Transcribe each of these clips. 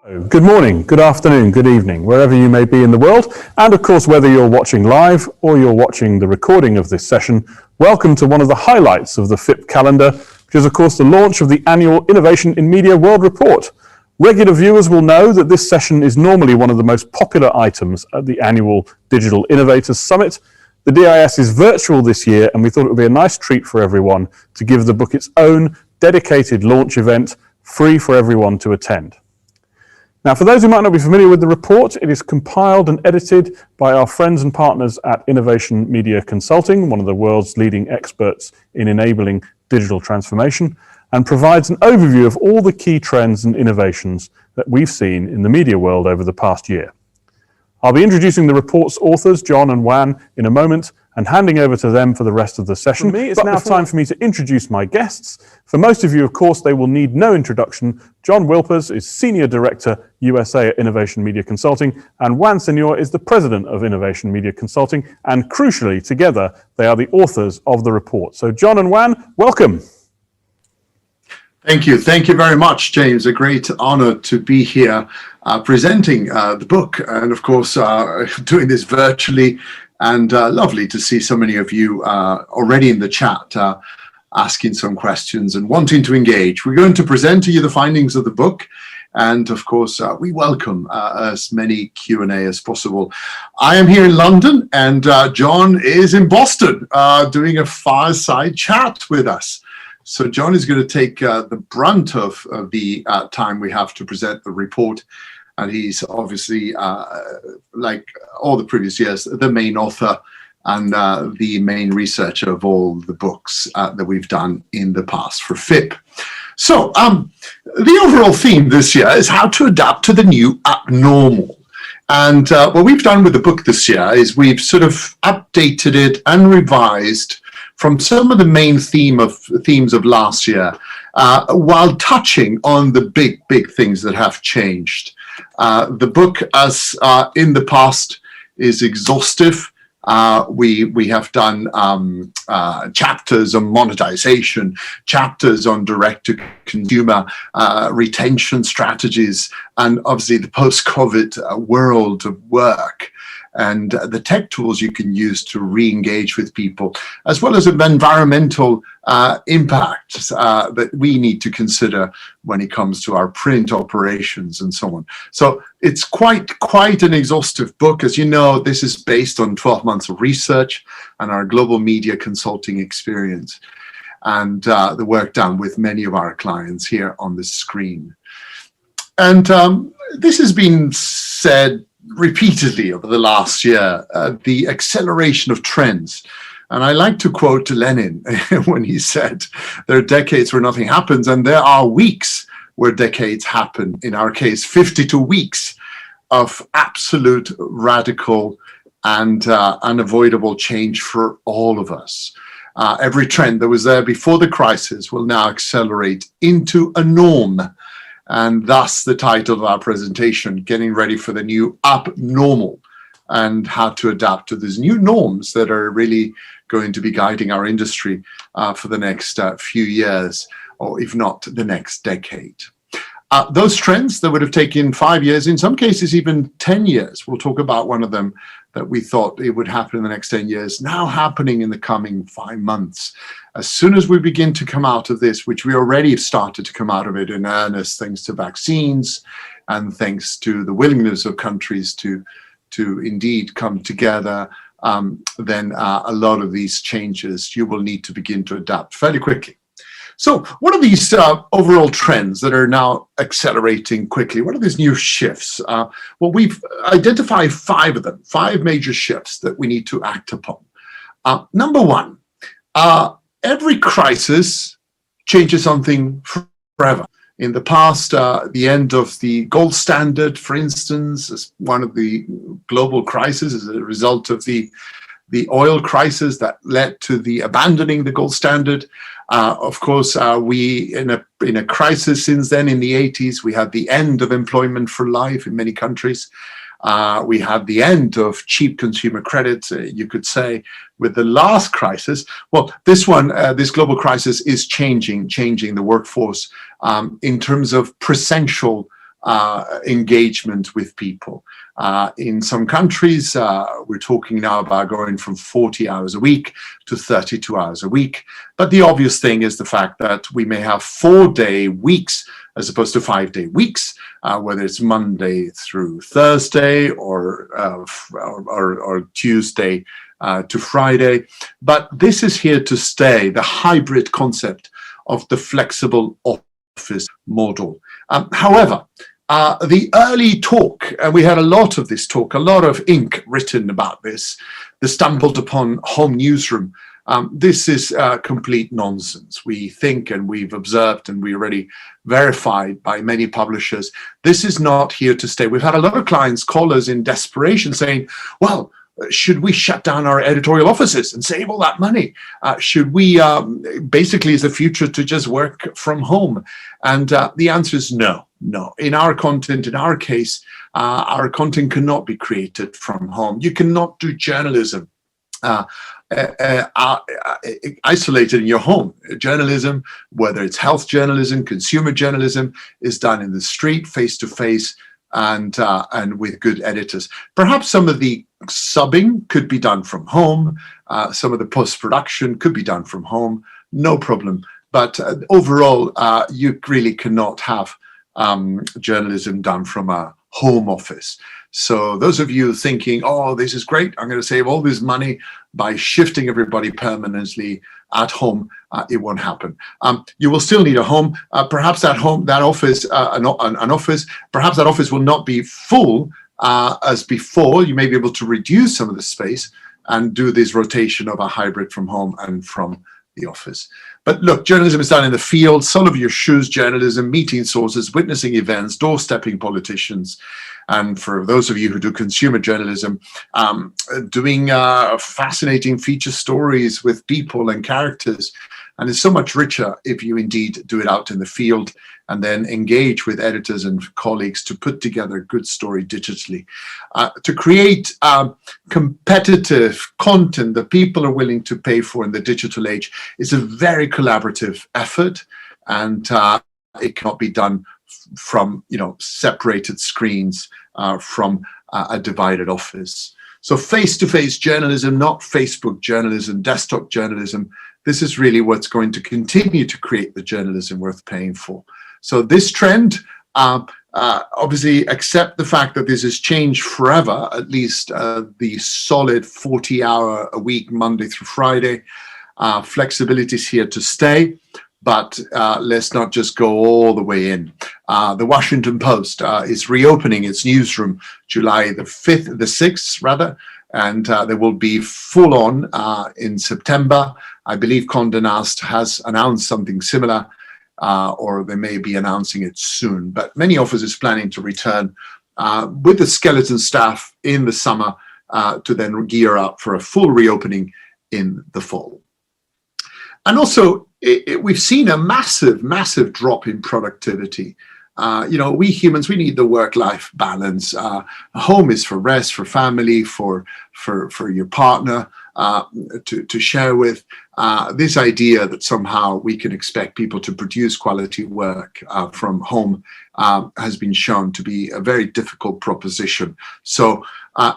Good morning, good afternoon, good evening, wherever you may be in the world, and of course whether you're watching live or you're watching the recording of this session, welcome to one of the highlights of the FIPP calendar, which is of course the launch of the annual Innovation in Media World Report. Regular viewers will know that this session is normally one of the most popular items at the annual Digital Innovators Summit. The DIS is virtual this year, and we thought it would be a nice treat for everyone to give the book its own dedicated launch event, free for everyone to attend. Now, for those who might not be familiar with the report, it is compiled and edited by our friends and partners at Innovation Media Consulting, one of the world's leading experts in enabling digital transformation, and provides an overview of all the key trends and innovations that we've seen in the media world over the past year. I'll be introducing the report's authors, John and Juan, in a moment, and handing over to them for the rest of the session. For me, it's now time for me to introduce my guests. For most of you, of course, they will need no introduction. John Wilpers is Senior Director, USA at Innovation Media Consulting, and Juan Senor is the President of Innovation Media Consulting, and crucially, together, they are the authors of the report. So John and Juan, welcome. Thank you. Thank you very much, James. A great honor to be here presenting the book, and of course, doing this virtually. And lovely to see so many of you already in the chat asking some questions and wanting to engage. We're going to present to you the findings of the book. And of course, we welcome as many Q&A as possible. I am here in London, and John is in Boston doing a fireside chat with us. So John is going to take the brunt of the time we have to present the report. And he's obviously, like all the previous years, the main author and the main researcher of all the books that we've done in the past for FIPP. So the overall theme this year is how to adapt to the new abnormal. And what we've done with the book this year is we've sort of updated it and revised from some of the main themes of last year, while touching on the big things that have changed. The book, as in the past, is exhaustive. We have done chapters on monetization, chapters on direct-to-consumer retention strategies, and obviously the post-COVID world of work, and the tech tools you can use to re-engage with people, as well as environmental impacts that we need to consider when it comes to our print operations and so on. So it's quite an exhaustive book. As you know, this is based on 12 months of research and our global media consulting experience, and the work done with many of our clients here on the screen. And this has been said repeatedly over the last year, the acceleration of trends. And I like to quote Lenin when he said, there are decades where nothing happens, and there are weeks where decades happen. In our case, 52 weeks of absolute radical and unavoidable change for all of us. Every trend that was there before the crisis will now accelerate into a norm. And thus the title of our presentation, Getting Ready for the New Abnormal, and how to adapt to these new norms that are really going to be guiding our industry for the next few years, or if not the next decade. Those trends that would have taken 5 years, in some cases even 10 years, we'll talk about one of them that we thought it would happen in the next 10 years, now happening in the coming 5 months. As soon as we begin to come out of this, which we already have started to come out of it in earnest, thanks to vaccines and thanks to the willingness of countries to indeed come together, then a lot of these changes you will need to begin to adapt fairly quickly. So what are these overall trends that are now accelerating quickly? What are these new shifts? Well, we've identified 5 of them, 5 major shifts that we need to act upon. Number one, every crisis changes something forever. In the past, the end of the gold standard, for instance, is one of the global crises as a result of the oil crisis that led to the abandoning the gold standard. Of course, we in a crisis since then in the 80s, we had the end of employment for life in many countries. We had the end of cheap consumer credit, you could say, with the last crisis. Well, this one, this global crisis is changing the workforce in terms of presential engagement with people. In some countries, we're talking now about going from 40 hours a week to 32 hours a week. But the obvious thing is the fact that we may have 4-day weeks as opposed to 5-day weeks, whether it's Monday through Thursday or Tuesday to Friday. But this is here to stay, the hybrid concept of the flexible office model. However, the early talk, and we had a lot of this talk, a lot of ink written about this, the stumbled upon home newsroom. This is complete nonsense. We think, and we've observed, and we already verified by many publishers, this is not here to stay. We've had a lot of clients call us in desperation saying, well, should we shut down our editorial offices and save all that money? Should we, basically, is the future to just work from home? And the answer is no. No, in our content, in our case, our content cannot be created from home. You cannot do journalism isolated in your home. Journalism, whether it's health journalism, consumer journalism, is done in the street, face-to-face, and with good editors. Perhaps some of the subbing could be done from home. Some of the post-production could be done from home. No problem. But overall, you really cannot have journalism done from a home office. So those of you thinking, oh, this is great, I'm going to save all this money by shifting everybody permanently at home, it won't happen. You will still need a home. Perhaps that office, perhaps that office will not be full as before. You may be able to reduce some of the space and do this rotation of a hybrid from home and from the office. But look, journalism is done in the field, sole of your shoes journalism, meeting sources, witnessing events, doorstepping politicians. And for those of you who do consumer journalism, doing fascinating feature stories with people and characters. And it's so much richer if you indeed do it out in the field and then engage with editors and colleagues to put together a good story digitally. To create competitive content that people are willing to pay for in the digital age is a very collaborative effort, and it cannot be done from separated screens from a divided office. So face-to-face journalism, not Facebook journalism, desktop journalism. This is really what's going to continue to create the journalism worth paying for. So this trend, obviously accept the fact that this has changed forever, at least the solid 40-hour a week, Monday through Friday. Flexibility is here to stay, but let's not just go all the way in. The Washington Post is reopening its newsroom July the 6th, rather, and there will be full on in September. I believe Condé Nast has announced something similar, or they may be announcing it soon. But many offices planning to return with the skeleton staff in the summer to then gear up for a full reopening in the fall. And also, we've seen a massive drop in productivity. We humans, we need the work-life balance. Home is for rest, for family, for your partner to share with. This idea that somehow we can expect people to produce quality work from home has been shown to be a very difficult proposition. So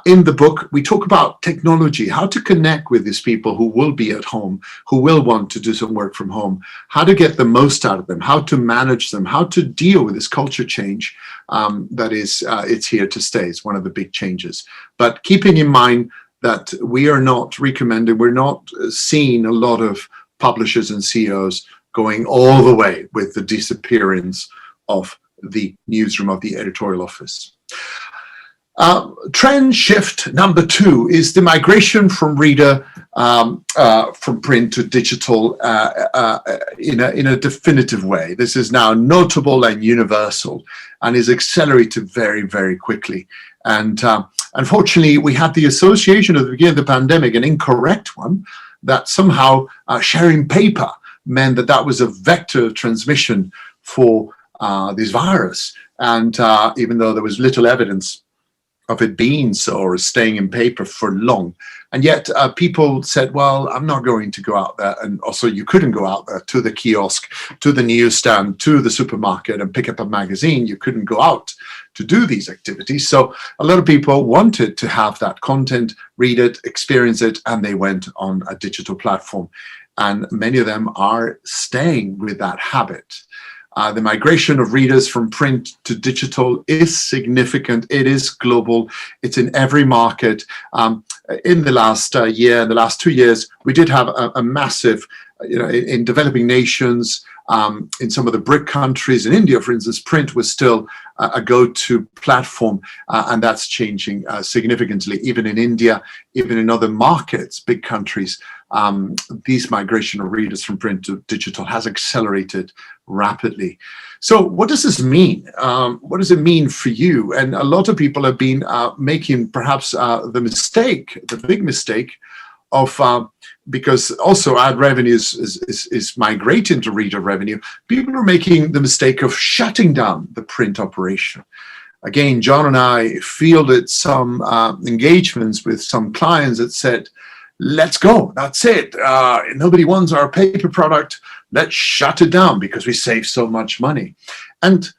in the book, we talk about technology, how to connect with these people who will be at home, who will want to do some work from home, how to get the most out of them, how to manage them, how to deal with this culture change that is, it's here to stay. It's one of the big changes. But keeping in mind that we are not recommending, we're not seeing a lot of publishers and CEOs going all the way with the disappearance of the newsroom, of the editorial office. Trend shift number 2 is the migration from reader from print to digital in a definitive way. This is now notable and universal and is accelerated very, very quickly. And unfortunately, we had the association at the beginning of the pandemic, an incorrect one, that somehow sharing paper meant that was a vector of transmission for this virus. And even though there was little evidence of it being so or staying in paper for long. And yet people said, well, I'm not going to go out there. And also you couldn't go out there to the kiosk, to the newsstand, to the supermarket and pick up a magazine. You couldn't go out to do these activities. So a lot of people wanted to have that content, read it, experience it, and they went on a digital platform. And many of them are staying with that habit. The migration of readers from print to digital is significant. It is global. It's in every market. In the last year, in the last 2 years, we did have a massive, in developing nations, in some of the BRIC countries, in India, for instance, print was still a go-to platform, and that's changing significantly. Even in India, even in other markets, big countries, these migration of readers from print to digital has accelerated rapidly. So what does this mean? What does it mean for you? And a lot of people have been making perhaps the big mistake of, because also ad revenue is migrating to reader revenue, people are making the mistake of shutting down the print operation. Again, John and I fielded some engagements with some clients that said, let's go, that's it. Nobody wants our paper product. Let's shut it down because we save so much money. And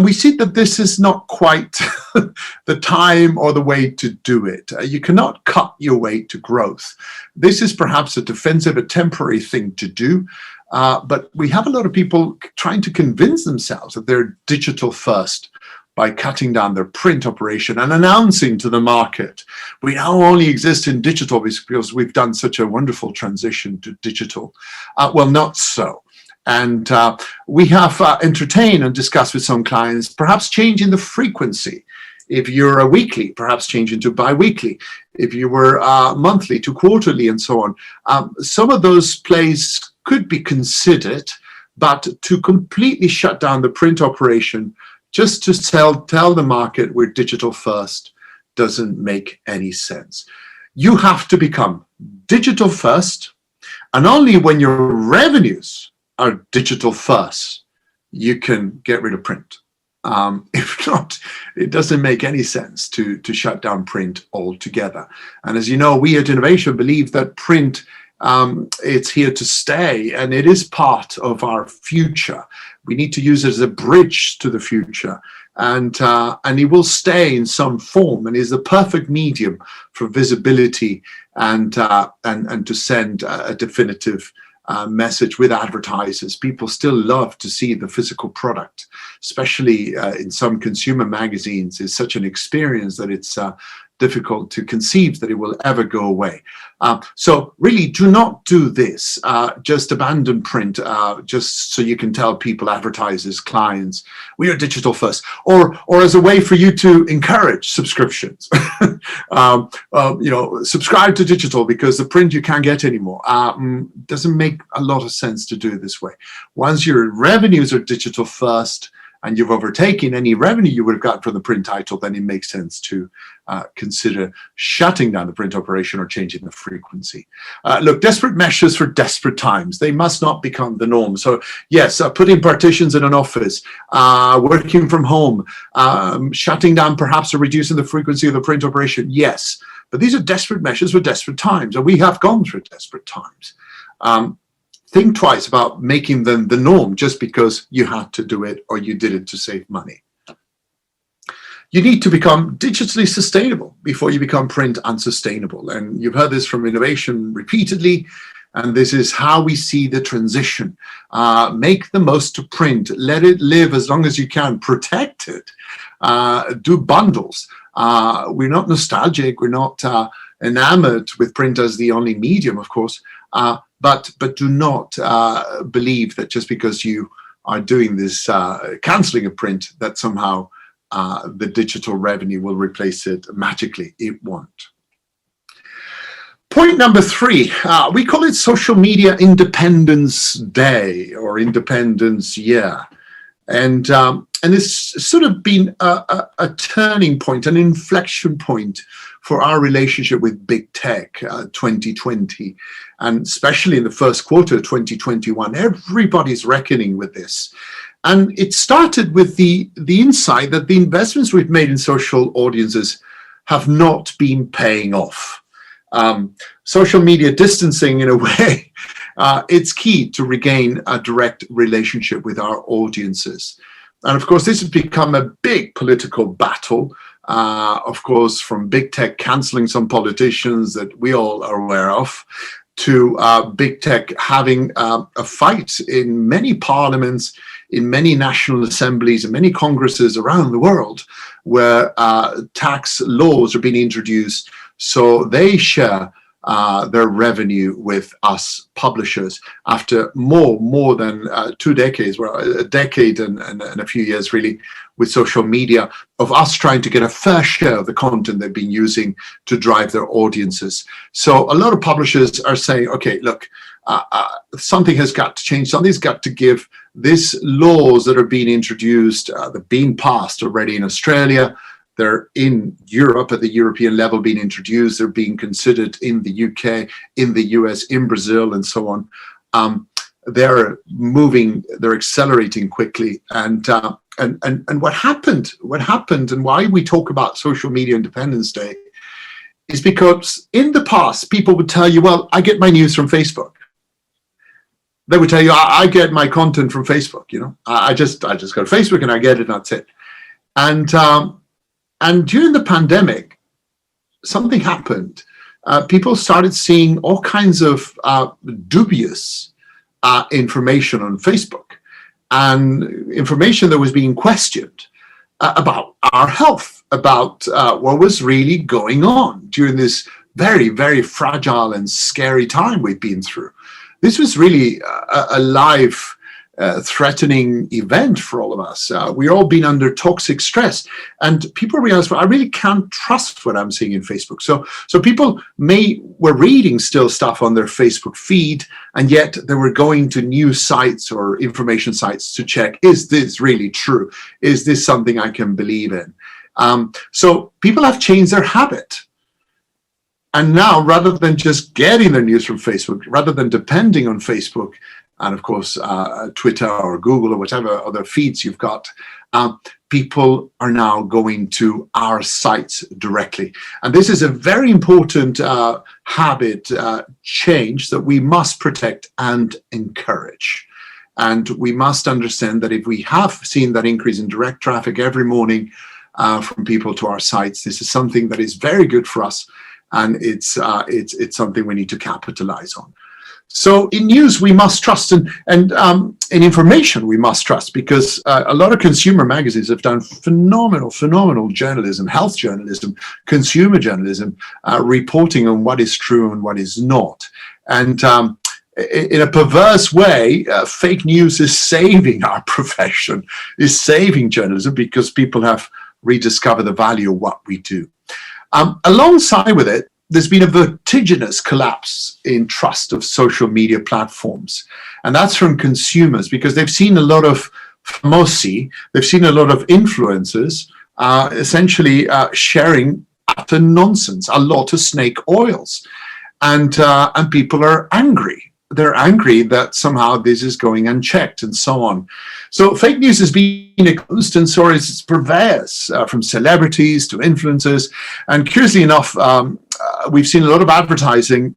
we see that this is not quite the time or the way to do it. You cannot cut your way to growth. This is perhaps a defensive, a temporary thing to do. But we have a lot of people trying to convince themselves that they're digital first by cutting down their print operation and announcing to the market, we now only exist in digital because we've done such a wonderful transition to digital. Well, not so. And we have entertained and discussed with some clients, perhaps changing the frequency. If you're a weekly, perhaps changing to bi-weekly. If you were monthly to quarterly and so on. Some of those plays could be considered, but to completely shut down the print operation just to tell the market we're digital first doesn't make any sense. You have to become digital first, and only when your revenues are digital first, you can get rid of print. If not, it doesn't make any sense to shut down print altogether. And as you know, we at Innovation believe that print, it's here to stay, and it is part of our future. We need to use it as a bridge to the future, and it will stay in some form, and is the perfect medium for visibility and to send a definitive message with advertisers. People still love to see the physical product, especially in some consumer magazines. It's such an experience that it's difficult to conceive that it will ever go away. So really do not do this. Just abandon print just so you can tell people, advertisers, clients, we are digital first, or as a way for you to encourage subscriptions. Subscribe to digital because the print you can't get anymore. Doesn't make a lot of sense to do it this way. Once your revenues are digital first, and you've overtaken any revenue you would have got from the print title, then it makes sense to consider shutting down the print operation or changing the frequency. Look, desperate measures for desperate times. They must not become the norm. So yes, putting partitions in an office, working from home, shutting down perhaps or reducing the frequency of the print operation, yes. But these are desperate measures for desperate times, and we have gone through desperate times. Think twice about making them the norm just because you had to do it or you did it to save money. You need to become digitally sustainable before you become print unsustainable. And you've heard this from Innovation repeatedly, and this is how we see the transition. Make the most of print. Let it live as long as you can. Protect it. Do bundles. We're not nostalgic. We're not enamored with print as the only medium, of course. But do not believe that just because you are doing this cancelling of print, that somehow the digital revenue will replace it magically. It won't. Point number 3, we call it Social Media Independence Day or Independence Year. And it's sort of been a turning point, an inflection point for our relationship with big tech, 2020, and especially in the first quarter of 2021. Everybody's reckoning with this. And it started with the insight that the investments we've made in social audiences have not been paying off. Social media distancing, in a way, it's key to regain a direct relationship with our audiences. And of course, this has become a big political battle, of course, from big tech canceling some politicians that we all are aware of, to big tech having a fight in many parliaments, in many national assemblies, and many congresses around the world, where tax laws are being introduced so they share their revenue with us publishers after more than 2 decades, well, a decade and a few years really, with social media, of us trying to get a fair share of the content they've been using to drive their audiences. So a lot of publishers are saying, okay, look, something has got to change, something's got to give. These laws that are being introduced, they're being passed already in Australia, they're in Europe at the European level being introduced, they're being considered in the UK, in the US, in Brazil, and so on. They're moving, they're accelerating quickly. And what happened and why we talk about Social Media Independence Day is because in the past, people would tell you, well, I get my news from Facebook. They would tell you, I get my content from Facebook, you know. I just go to Facebook and I get it and that's it. And during the pandemic, something happened. People started seeing all kinds of dubious information on Facebook, and information that was being questioned about our health, about what was really going on during this very, very fragile and scary time we've been through. This was really a life threatening event for all of us. We've all been under toxic stress, and people realize, well, I really can't trust what I'm seeing in Facebook. So people were reading still stuff on their Facebook feed, and yet they were going to news sites or information sites to check, is this really true? Is this something I can believe in? So people have changed their habit. And now, rather than just getting their news from Facebook, rather than depending on Facebook, and of course, Twitter or Google or whatever other feeds you've got, people are now going to our sites directly. And this is a very important habit change that we must protect and encourage. And we must understand that if we have seen that increase in direct traffic every morning from people to our sites, this is something that is very good for us. And it's something we need to capitalize on. So in news, we must trust, and in information, we must trust, because a lot of consumer magazines have done phenomenal journalism, health journalism, consumer journalism, reporting on what is true and what is not. And in a perverse way, fake news is saving our profession, is saving journalism, because people have rediscovered the value of what we do. Alongside with it, there's been a vertiginous collapse in trust of social media platforms. And that's from consumers, because they've seen a lot of famosi, they've seen a lot of influencers essentially sharing utter nonsense, a lot of snake oils. And people are angry. They're angry that somehow this is going unchecked and so on. So fake news has been a constant story. It's perverse, from celebrities to influencers. And curiously enough, we've seen a lot of advertising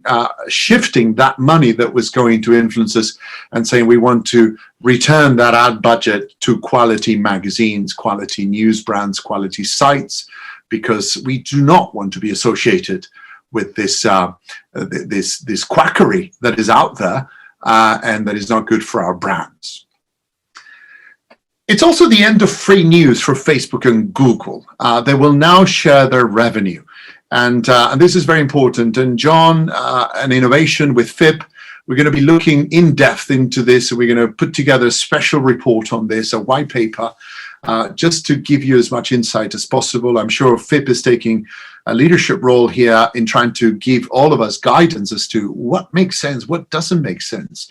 shifting that money that was going to influencers and saying we want to return that ad budget to quality magazines, quality news brands, quality sites, because we do not want to be associated with this this quackery that is out there and that is not good for our brands. It's also the end of free news for Facebook and Google. They will now share their revenue. And this is very important. And John, an innovation with FIPP, we're going to be looking in depth into this. We're going to put together a special report on this, a white paper, just to give you as much insight as possible. I'm sure FIPP is taking a leadership role here in trying to give all of us guidance as to what makes sense, what doesn't make sense.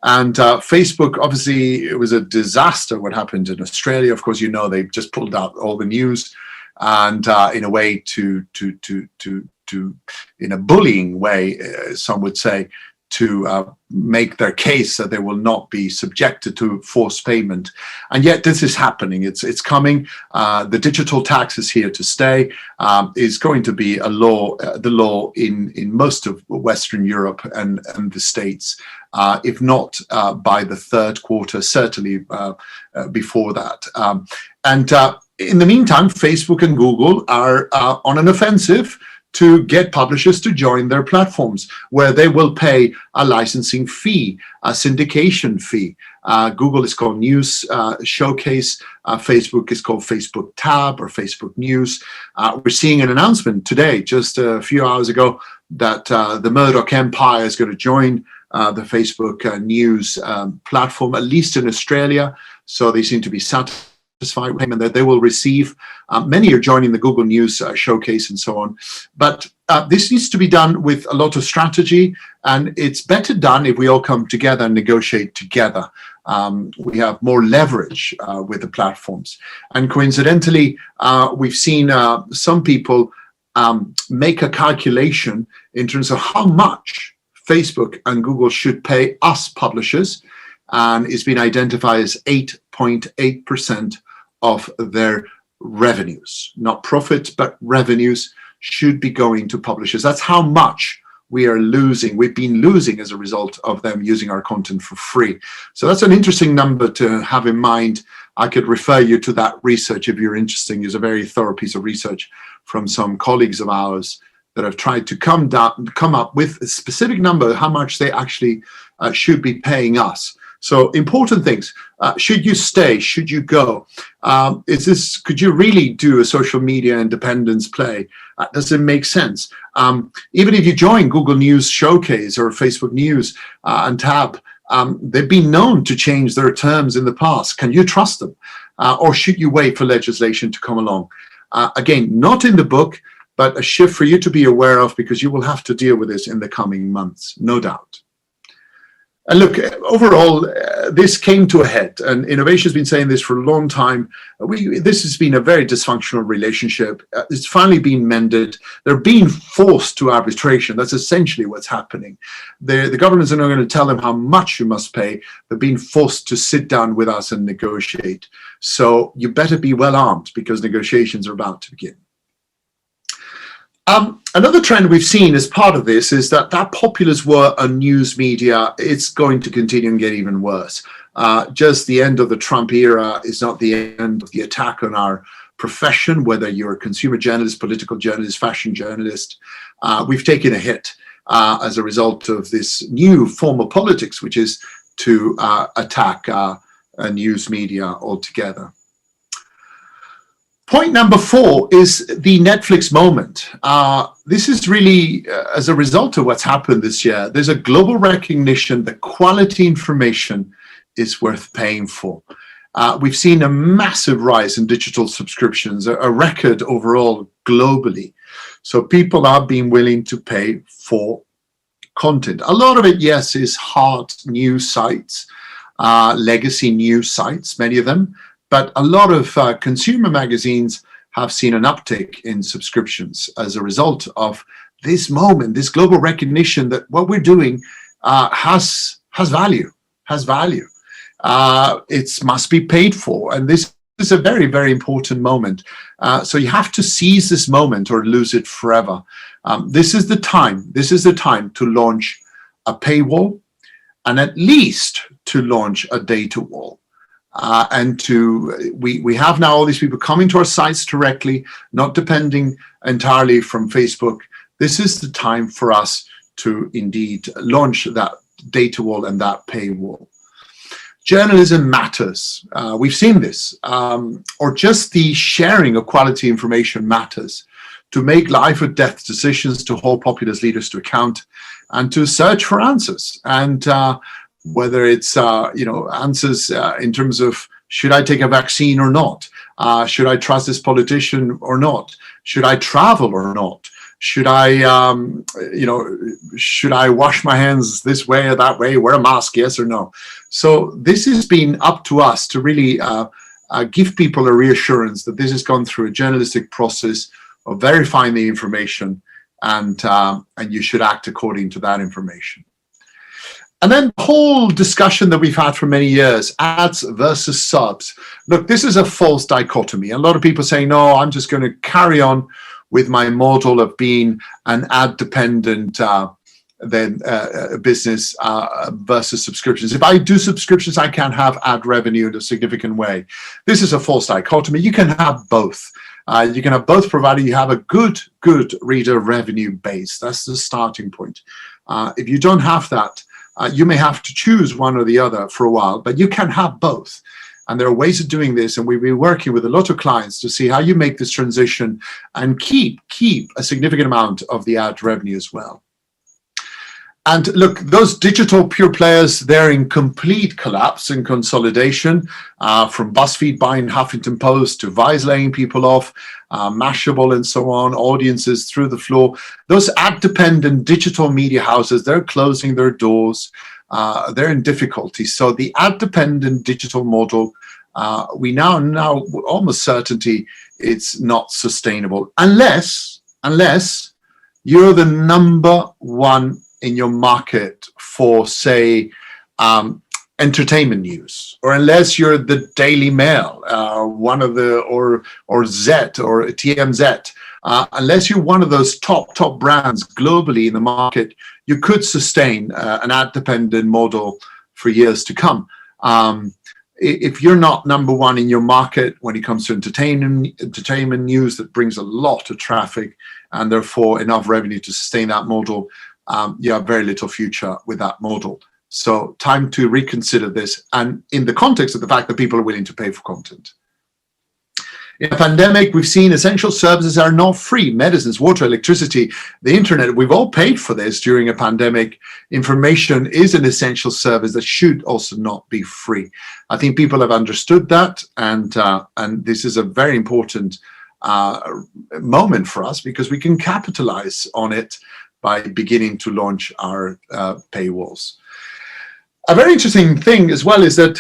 And Facebook, obviously, it was a disaster what happened in Australia. Of course, you know, they just pulled out all the news, and in a way in a bullying way, some would say, to make their case that they will not be subjected to forced payment. And yet this is happening. It's coming. The digital tax is here to stay. Is going to be a law, the law in most of Western Europe and the States, if not by the third quarter, certainly before that. In the meantime, Facebook and Google are on an offensive to get publishers to join their platforms, where they will pay a licensing fee, a syndication fee. Google is called News Showcase. Facebook is called Facebook Tab or Facebook News. We're seeing an announcement today, just a few hours ago, that the Murdoch Empire is going to join the Facebook News platform, at least in Australia. So they seem to be satisfied with him and that they will receive. Many are joining the Google News Showcase and so on. But this needs to be done with a lot of strategy, and it's better done if we all come together and negotiate together. We have more leverage with the platforms. And coincidentally, we've seen some people make a calculation in terms of how much Facebook and Google should pay us publishers, and it's been identified as 8.8% of their revenues, not profit, but revenues should be going to publishers. That's how much we are losing. We've been losing as a result of them using our content for free. So that's an interesting number to have in mind. I could refer you to that research if you're interested. It's a very thorough piece of research from some colleagues of ours that have tried to come up with a specific number, how much they actually should be paying us. So important things. Should you stay? Should you go? Could you really do a social media independence play? Does it make sense? Even if you join Google News Showcase or Facebook News and Tab, they've been known to change their terms in the past. Can you trust them? Or should you wait for legislation to come along? Again, not in the book, but a shift for you to be aware of, because you will have to deal with this in the coming months, no doubt. And look, overall, this came to a head, and innovation has been saying this for a long time. This has been a very dysfunctional relationship. It's finally been mended. They're being forced to arbitration. That's essentially what's happening. The governments are not going to tell them how much you must pay. They're being forced to sit down with us and negotiate. So you better be well armed, because negotiations are about to begin. Another trend we've seen as part of this is that populist war on news media, it's going to continue and get even worse. Just the end of the Trump era is not the end of the attack on our profession, whether you're a consumer journalist, political journalist, fashion journalist. We've taken a hit as a result of this new form of politics, which is to attack news media altogether. Point number 4 is the Netflix moment. This is really as a result of what's happened this year. There's a global recognition that quality information is worth paying for. We've seen a massive rise in digital subscriptions, a record overall globally. So people are being willing to pay for content. A lot of it, yes, is hard news sites, legacy news sites, many of them. But a lot of consumer magazines have seen an uptick in subscriptions as a result of this moment, this global recognition that what we're doing has value. It must be paid for. And this is a very, very important moment. So you have to seize this moment or lose it forever. This is the time. This is the time to launch a paywall, and at least to launch a data wall. We have now all these people coming to our sites directly, not depending entirely from Facebook. This is the time for us to indeed launch that data wall and that paywall. Journalism matters. We've seen this, or just the sharing of quality information matters. To make life or death decisions, to hold populist leaders to account, and to search for answers. And whether it's answers in terms of, should I take a vaccine or not? Should I trust this politician or not? Should I travel or not? Should I wash my hands this way or that way? Wear a mask, yes or no? So this has been up to us to really give people a reassurance that this has gone through a journalistic process of verifying the information, and you should act according to that information. And then the whole discussion that we've had for many years, ads versus subs. Look, this is a false dichotomy. A lot of people say, no, I'm just going to carry on with my model of being an ad-dependent business versus subscriptions. If I do subscriptions, I can have ad revenue in a significant way. This is a false dichotomy. You can have both. You can have both, provided you have a good reader revenue base. That's the starting point. If you don't have that, you may have to choose one or the other for a while, but you can have both. And there are ways of doing this, and we've been working with a lot of clients to see how you make this transition and keep a significant amount of the ad revenue as well. And look, those digital pure players, they're in complete collapse and consolidation, from BuzzFeed buying Huffington Post to Vice laying people off, Mashable and so on, audiences through the floor. Those ad-dependent digital media houses, they're closing their doors. They're in difficulty. So the ad-dependent digital model, we now with almost certainty it's not sustainable unless you're the number one in your market for, say, entertainment news, or unless you're the Daily Mail, one of the or Z or TMZ, unless you're one of those top brands globally in the market, you could sustain an ad-dependent model for years to come. If you're not number one in your market when it comes to entertainment news that brings a lot of traffic and therefore enough revenue to sustain that model, you have very little future with that model. So time to reconsider this, and in the context of the fact that people are willing to pay for content. In a pandemic, we've seen essential services are not free. Medicines, water, electricity, the internet, we've all paid for this during a pandemic. Information is an essential service that should also not be free. I think people have understood that, and this is a very important moment for us because we can capitalize on it by beginning to launch our paywalls. A very interesting thing as well is that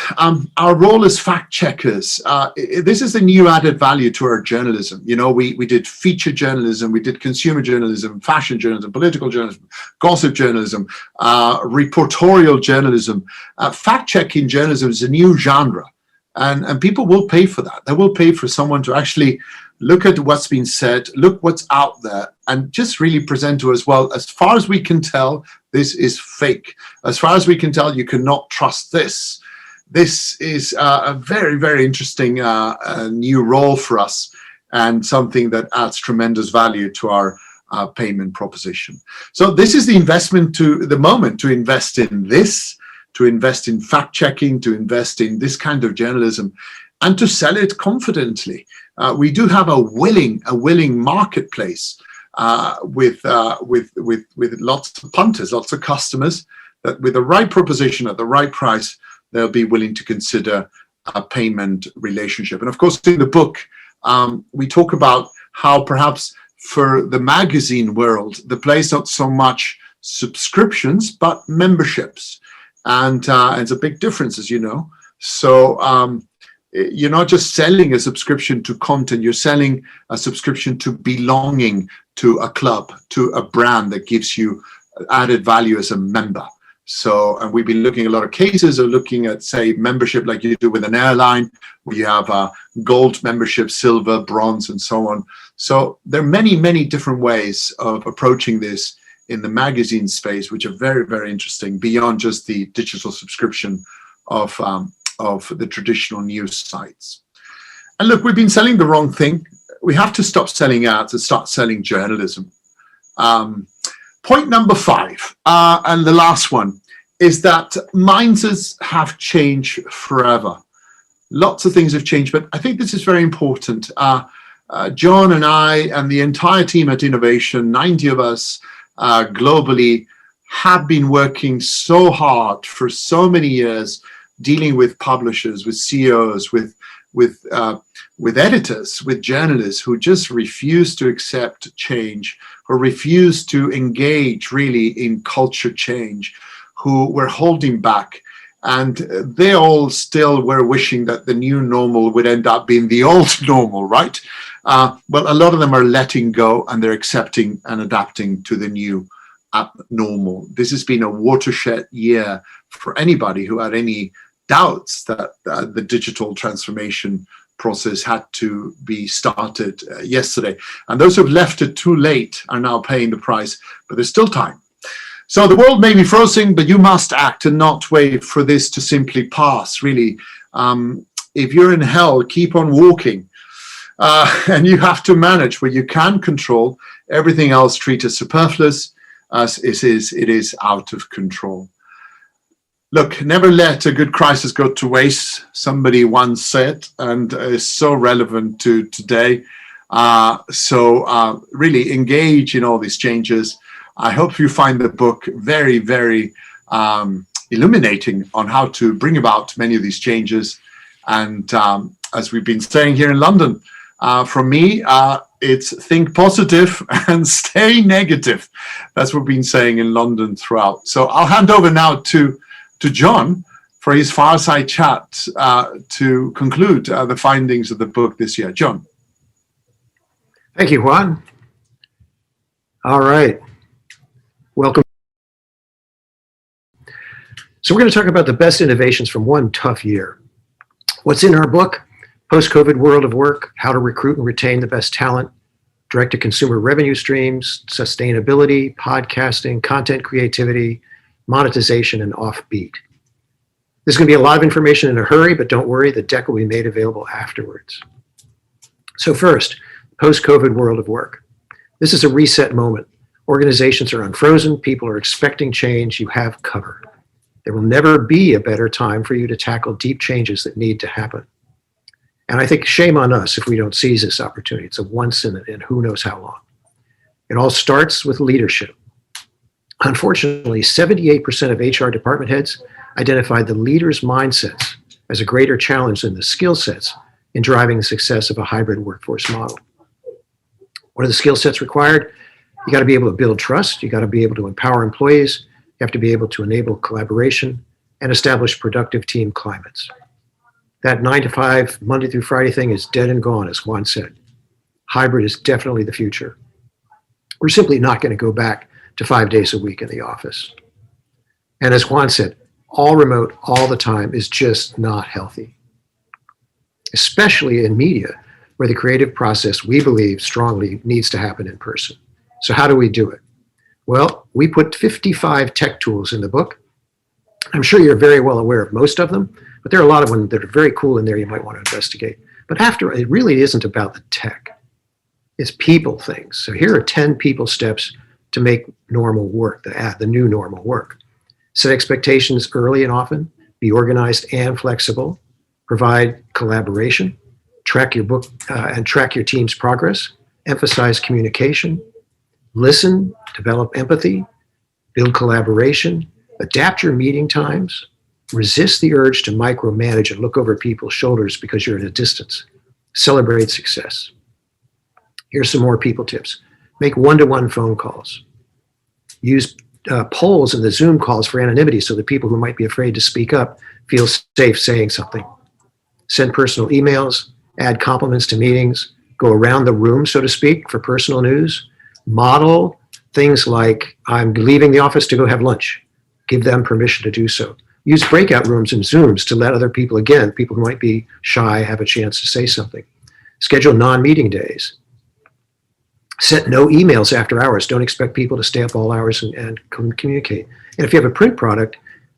our role as fact checkers, this is the new added value to our journalism. You know, we did feature journalism, we did consumer journalism, fashion journalism, political journalism, gossip journalism, reportorial journalism. Fact-checking journalism is a new genre, and people will pay for that. They will pay for someone to actually look at what's been said, look what's out there, and just really present to us, well, as far as we can tell, this is fake. As far as we can tell, you cannot trust this. This is a very, very interesting new role for us, and something that adds tremendous value to our payment proposition. So this is the investment the moment to invest in this, to invest in fact checking, to invest in this kind of journalism, and to sell it confidently. We do have a willing marketplace with lots of punters, lots of customers that with the right proposition at the right price, they'll be willing to consider a payment relationship. And of course, in the book, we talk about how perhaps for the magazine world, the play is not so much subscriptions, but memberships. And it's a big difference, as you know. So you're not just selling a subscription to content, you're selling a subscription to belonging to a club, to a brand that gives you added value as a member. So, and we've been looking at a lot of cases of looking at, say, membership like you do with an airline, where you have a gold membership, silver, bronze, and so on. So there are many, many different ways of approaching this in the magazine space, which are very, very interesting, beyond just the digital subscription of the traditional news sites. And look, we've been selling the wrong thing. We have to stop selling ads and start selling journalism. Point number 5, and the last one, is that mindsets have changed forever. Lots of things have changed, but I think this is very important. John and I and the entire team at Innovation, 90 of us globally, have been working so hard for so many years, dealing with publishers, with CEOs, with editors, with journalists who just refuse to accept change, who refuse to engage really in culture change, who were holding back. And they all still were wishing that the new normal would end up being the old normal, right? Well, a lot of them are letting go, and they're accepting and adapting to the new abnormal. This has been a watershed year for anybody who had any doubts that the digital transformation process had to be started yesterday. And those who've left it too late are now paying the price, but there's still time. So the world may be frozen, but you must act and not wait for this to simply pass, really. If you're in hell, keep on walking. And you have to manage what you can control. Everything else treat as superfluous, as it is out of control. Look, never let a good crisis go to waste, somebody once said, and is so relevant to today. So really engage in all these changes. I hope you find the book very, very illuminating on how to bring about many of these changes. And as we've been saying here in London, from me, it's think positive and stay negative. That's what we've been saying in London throughout. So I'll hand over now to John for his fireside chat to conclude the findings of the book this year. John. Thank you, Juan. All right. Welcome. So we're going to talk about the best innovations from one tough year. What's in our book? Post-COVID world of work, how to recruit and retain the best talent, direct-to-consumer revenue streams, sustainability, podcasting, content creativity, monetization, and offbeat. There's going to be a lot of information in a hurry, but don't worry, the deck will be made available afterwards. So first, post-COVID world of work. This is a reset moment. Organizations are unfrozen, people are expecting change, you have cover. There will never be a better time for you to tackle deep changes that need to happen. And I think shame on us if we don't seize this opportunity. It's a once in who knows how long. It all starts with leadership. Unfortunately, 78% of HR department heads identified the leader's mindsets as a greater challenge than the skill sets in driving the success of a hybrid workforce model. What are the skill sets required? You got to be able to build trust. You got to be able to empower employees. You have to be able to enable collaboration and establish productive team climates. That 9 to 5, Monday through Friday thing is dead and gone, as Juan said. Hybrid is definitely the future. We're simply not going to go back to 5 days a week in the office. And as Juan said, all remote all the time is just not healthy, especially in media, where the creative process, we believe strongly, needs to happen in person. So how do we do it? Well, we put 55 tech tools in the book. I'm sure you're very well aware of most of them, but there are a lot of them that are very cool in there you might want to investigate. But after, it really isn't about the tech. It's people things. So here are 10 people steps to make normal work, the new normal work. Set expectations early and often, be organized and flexible, provide collaboration, track your book and track your team's progress, emphasize communication, listen, develop empathy, build collaboration, adapt your meeting times, resist the urge to micromanage and look over people's shoulders because you're at a distance. Celebrate success. Here's some more people tips. Make one-to-one phone calls. Use polls in the Zoom calls for anonymity so that people who might be afraid to speak up feel safe saying something. Send personal emails, add compliments to meetings, go around the room, so to speak, for personal news. Model things like, I'm leaving the office to go have lunch. Give them permission to do so. Use breakout rooms and Zooms to let other people, again, people who might be shy, have a chance to say something. Schedule non-meeting days. Set no emails after hours. Don't expect people to stay up all hours and communicate. And if you have a print product,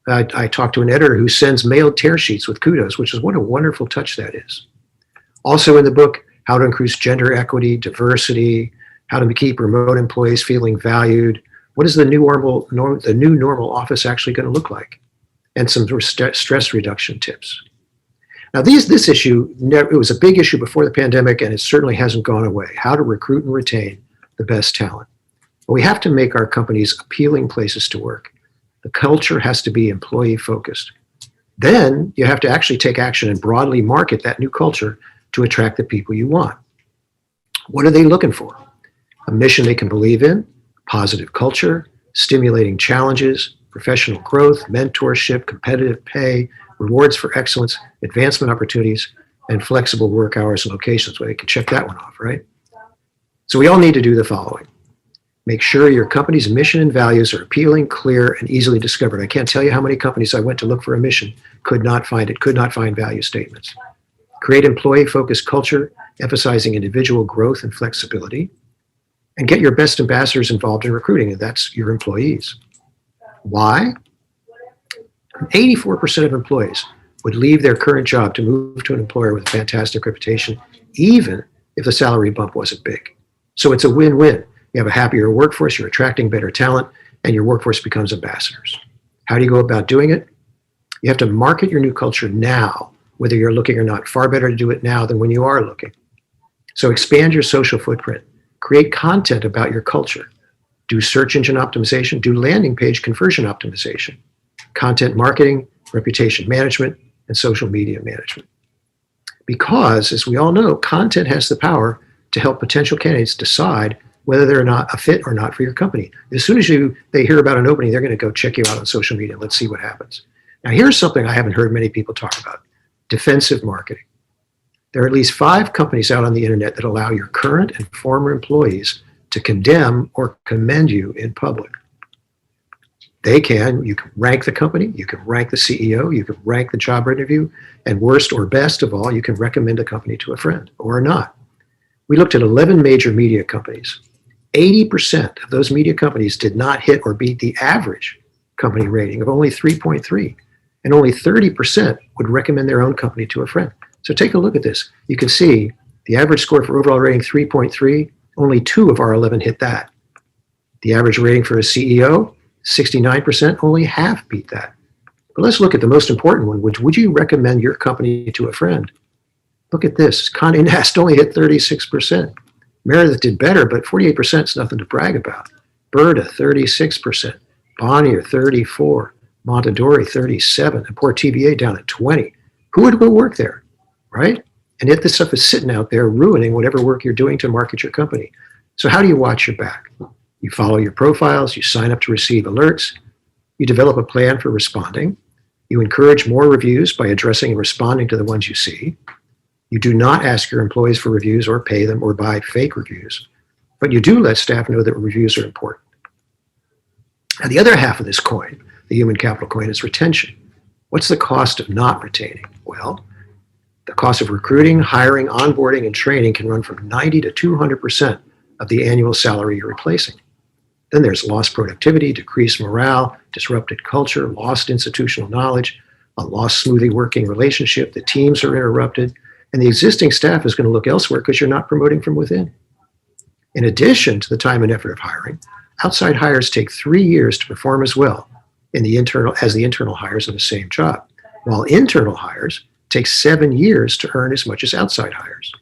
I talked to an editor who sends mailed tear sheets with kudos, which is what a wonderful touch that is. Also in the book, how to increase gender equity, diversity, how to keep remote employees feeling valued. What is the new normal office actually going to look like? And some stress reduction tips. Now, this issue, it was a big issue before the pandemic, and it certainly hasn't gone away. How to recruit and retain the best talent. But we have to make our companies appealing places to work. The culture has to be employee-focused. Then you have to actually take action and broadly market that new culture to attract the people you want. What are they looking for? A mission they can believe in, positive culture, stimulating challenges, professional growth, mentorship, competitive pay, rewards for excellence, advancement opportunities, and flexible work hours and locations. Well, you can check that one off, right? So we all need to do the following. Make sure your company's mission and values are appealing, clear, and easily discovered. I can't tell you how many companies I went to look for a mission, could not find it, could not find value statements. Create employee-focused culture, emphasizing individual growth and flexibility. And get your best ambassadors involved in recruiting, and that's your employees. Why? 84% of employees would leave their current job to move to an employer with a fantastic reputation, even if the salary bump wasn't big. So it's a win-win. You have a happier workforce, you're attracting better talent, and your workforce becomes ambassadors. How do you go about doing it? You have to market your new culture now, whether you're looking or not. Far better to do it now than when you are looking. So expand your social footprint. Create content about your culture. Do search engine optimization. Do landing page conversion optimization. Content marketing, reputation management, and social media management. Because, as we all know, content has the power to help potential candidates decide whether they're not a fit or not for your company. As soon as they hear about an opening, they're going to go check you out on social media. Let's see what happens. Now, here's something I haven't heard many people talk about: defensive marketing. There are at least 5 companies out on the internet that allow your current and former employees to condemn or commend you in public. You can rank the company, you can rank the CEO, you can rank the job interview, and worst or best of all, you can recommend a company to a friend or not. We looked at 11 major media companies. 80% of those media companies did not hit or beat the average company rating of only 3.3, and only 30% would recommend their own company to a friend. So take a look at this. You can see the average score for overall rating 3.3, only 2 of our 11 hit that. The average rating for a CEO, 69%, only half beat that. But let's look at the most important one, which would you recommend your company to a friend? Look at this. Condé Nast only hit 36%. Meredith did better, but 48% is nothing to brag about. Berta, 36%. Bonnier, 34%. Montadori, 37%. And poor TVA down at 20%. Who would go work there, right? And yet this stuff is sitting out there ruining whatever work you're doing to market your company. So how do you watch your back? You follow your profiles, you sign up to receive alerts, you develop a plan for responding, you encourage more reviews by addressing and responding to the ones you see. You do not ask your employees for reviews or pay them or buy fake reviews, but you do let staff know that reviews are important. And the other half of this coin, the human capital coin, is retention. What's the cost of not retaining? Well, the cost of recruiting, hiring, onboarding, and training can run from 90 to 200% of the annual salary you're replacing. Then there's lost productivity, decreased morale, disrupted culture, lost institutional knowledge, a lost smoothly working relationship, the teams are interrupted, and the existing staff is going to look elsewhere because you're not promoting from within. In addition to the time and effort of hiring, outside hires take 3 years to perform as well as the internal hires in the same job, while internal hires take 7 years to earn as much as outside hires.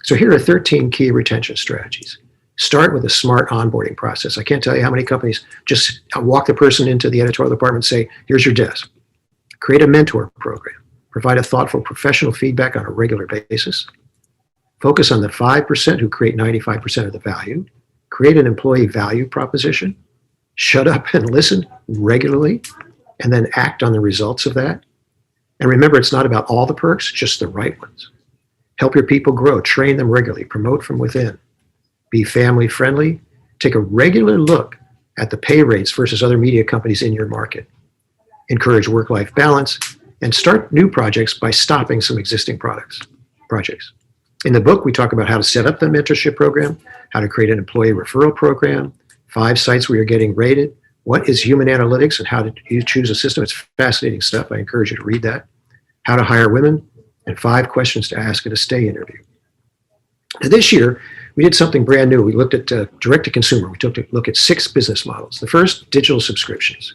So here are 13 key retention strategies. Start with a smart onboarding process. I can't tell you how many companies just walk the person into the editorial department and say, here's your desk. Create a mentor program. Provide a thoughtful professional feedback on a regular basis. Focus on the 5% who create 95% of the value. Create an employee value proposition. Shut up and listen regularly, and then act on the results of that. And remember, it's not about all the perks, just the right ones. Help your people grow. Train them regularly. Promote from within. Be family friendly. Take a regular look at the pay rates versus other media companies in your market. Encourage work-life balance, and start new projects by stopping some existing projects. In the book, we talk about how to set up the mentorship program, how to create an employee referral program, 5 sites where you're getting rated, what is human analytics and how do you choose a system. It's fascinating stuff. I encourage you to read that. How to hire women, and 5 questions to ask at a stay interview. Now, this year, we did something brand new. We looked at direct-to-consumer. We took a look at 6 business models. The first, digital subscriptions.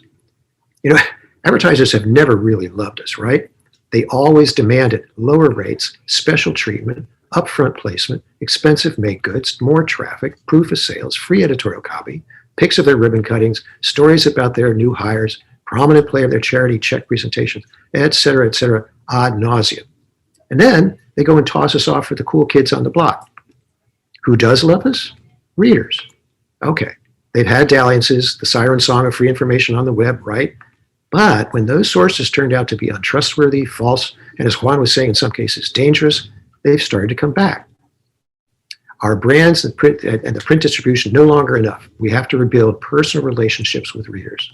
You know, advertisers have never really loved us, right? They always demanded lower rates, special treatment, upfront placement, expensive make goods, more traffic, proof of sales, free editorial copy, pics of their ribbon cuttings, stories about their new hires, prominent play of their charity check presentations, et cetera, ad nauseum. And then they go and toss us off for the cool kids on the block. Who does love us? Readers. Okay, they've had dalliances, the siren song of free information on the web, right? But when those sources turned out to be untrustworthy, false, and as Juan was saying, in some cases dangerous, they've started to come back. Our brands and the print distribution no longer enough. We have to rebuild personal relationships with readers.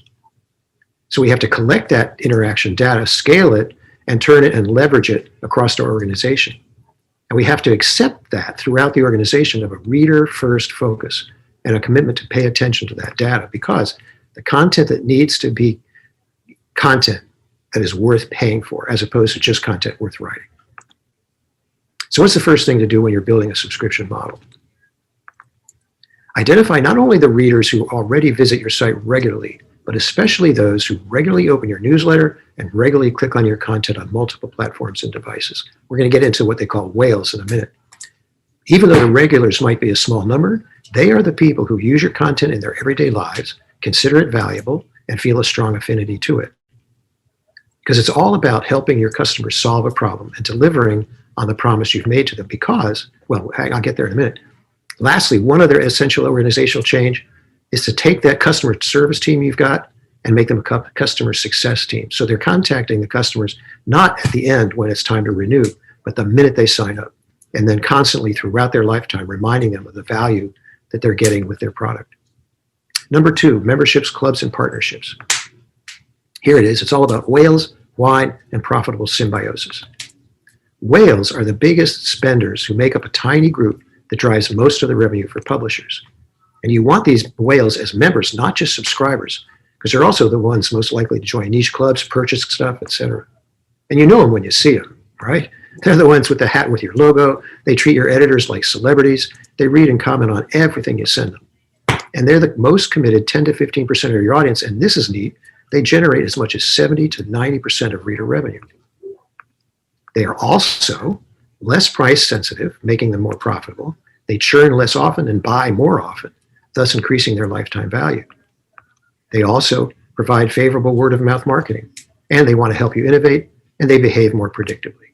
So we have to collect that interaction data, scale it, and turn it and leverage it across our organization. And we have to accept that throughout the organization of a reader-first focus and a commitment to pay attention to that data, because the content that needs to be content that is worth paying for, as opposed to just content worth writing. So what's the first thing to do when you're building a subscription model? Identify not only the readers who already visit your site regularly, but especially those who regularly open your newsletter and regularly click on your content on multiple platforms and devices. We're going to get into what they call whales in a minute. Even though the regulars might be a small number, they are the people who use your content in their everyday lives, consider it valuable, and feel a strong affinity to it. Because it's all about helping your customers solve a problem and delivering on the promise you've made to them because, well, I'll get there in a minute. Lastly, one other essential organizational change is to take that customer service team you've got and make them a customer success team. So they're contacting the customers not at the end when it's time to renew, but the minute they sign up, and then constantly throughout their lifetime reminding them of the value that they're getting with their product. Number 2, memberships, clubs, and partnerships. Here it is. It's all about whales, wine, and profitable symbiosis. Whales are the biggest spenders who make up a tiny group that drives most of the revenue for publishers. And you want these whales as members, not just subscribers, because they're also the ones most likely to join niche clubs, purchase stuff, etc. And you know them when you see them, right? They're the ones with the hat with your logo. They treat your editors like celebrities. They read and comment on everything you send them. And they're the most committed 10 to 15% of your audience. And this is neat. They generate as much as 70 to 90% of reader revenue. They are also less price sensitive, making them more profitable. They churn less often and buy more often, thus increasing their lifetime value. They also provide favorable word of mouth marketing, and they want to help you innovate, and they behave more predictably.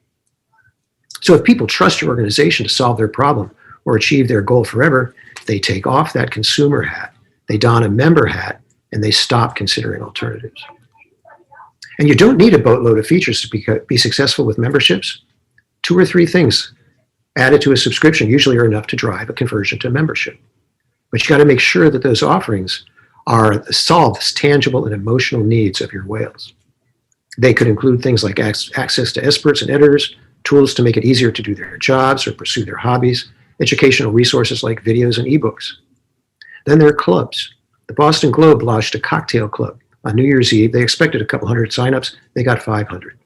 So if people trust your organization to solve their problem or achieve their goal forever, they take off that consumer hat, they don a member hat, and they stop considering alternatives. And you don't need a boatload of features to be successful with memberships. 2 or 3 things added to a subscription usually are enough to drive a conversion to membership. But you got to make sure that those offerings solve the tangible and emotional needs of your whales. They could include things like access to experts and editors, tools to make it easier to do their jobs or pursue their hobbies, educational resources like videos and ebooks. Then there are clubs. The Boston Globe launched a cocktail club. On New Year's Eve, they expected a couple hundred signups. They got 500.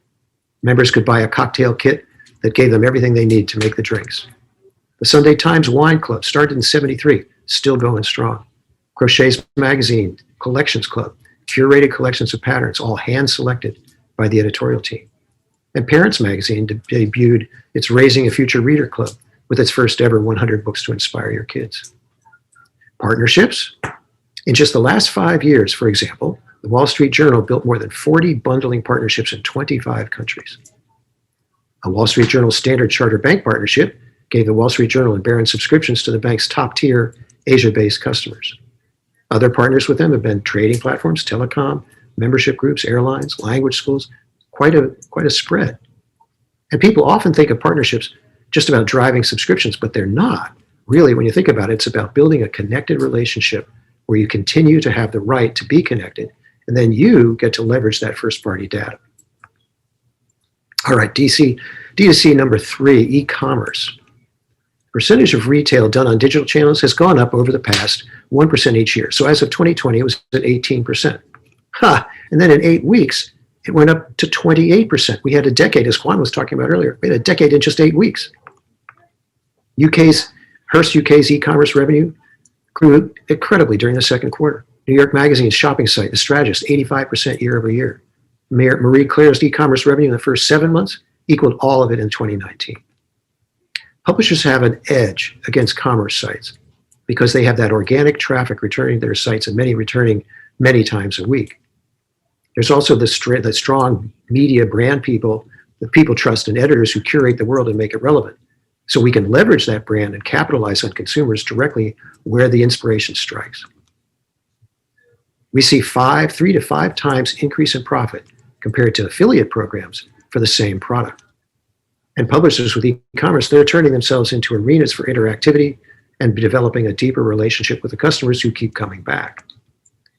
Members could buy a cocktail kit that gave them everything they need to make the drinks. The Sunday Times Wine Club started in '73, still going strong. Crochet's Magazine, Collections Club, curated collections of patterns, all hand-selected by the editorial team. And Parents Magazine debuted its Raising a Future Reader Club with its first ever 100 books to inspire your kids. Partnerships. In just the last 5 years, for example, the Wall Street Journal built more than 40 bundling partnerships in 25 countries. A Wall Street Journal Standard Chartered Bank partnership gave the Wall Street Journal and Barron's subscriptions to the bank's top-tier Asia-based customers. Other partners with them have been trading platforms, telecom, membership groups, airlines, language schools, quite a spread. And people often think of partnerships just about driving subscriptions, but they're not. Really, when you think about it, it's about building a connected relationship where you continue to have the right to be connected, and then you get to leverage that first-party data. All right, D2C number 3, e-commerce. Percentage of retail done on digital channels has gone up over the past 1% each year. So as of 2020, it was at 18%. And then in 8 weeks, it went up to 28%. We had a decade, as Juan was talking about earlier, we had a decade in just 8 weeks. Hearst UK's e-commerce revenue grew incredibly during the second quarter. New York Magazine's shopping site, The Strategist, 85% year over year. Marie Claire's e-commerce revenue in the first 7 months equaled all of it in 2019. Publishers have an edge against commerce sites because they have that organic traffic returning to their sites, and many returning many times a week. There's also the strong media brand people, the people trust in editors who curate the world and make it relevant. So we can leverage that brand and capitalize on consumers directly where the inspiration strikes. We see 3 to 5 times increase in profit compared to affiliate programs for the same product. And publishers with e-commerce, they're turning themselves into arenas for interactivity, and developing a deeper relationship with the customers who keep coming back.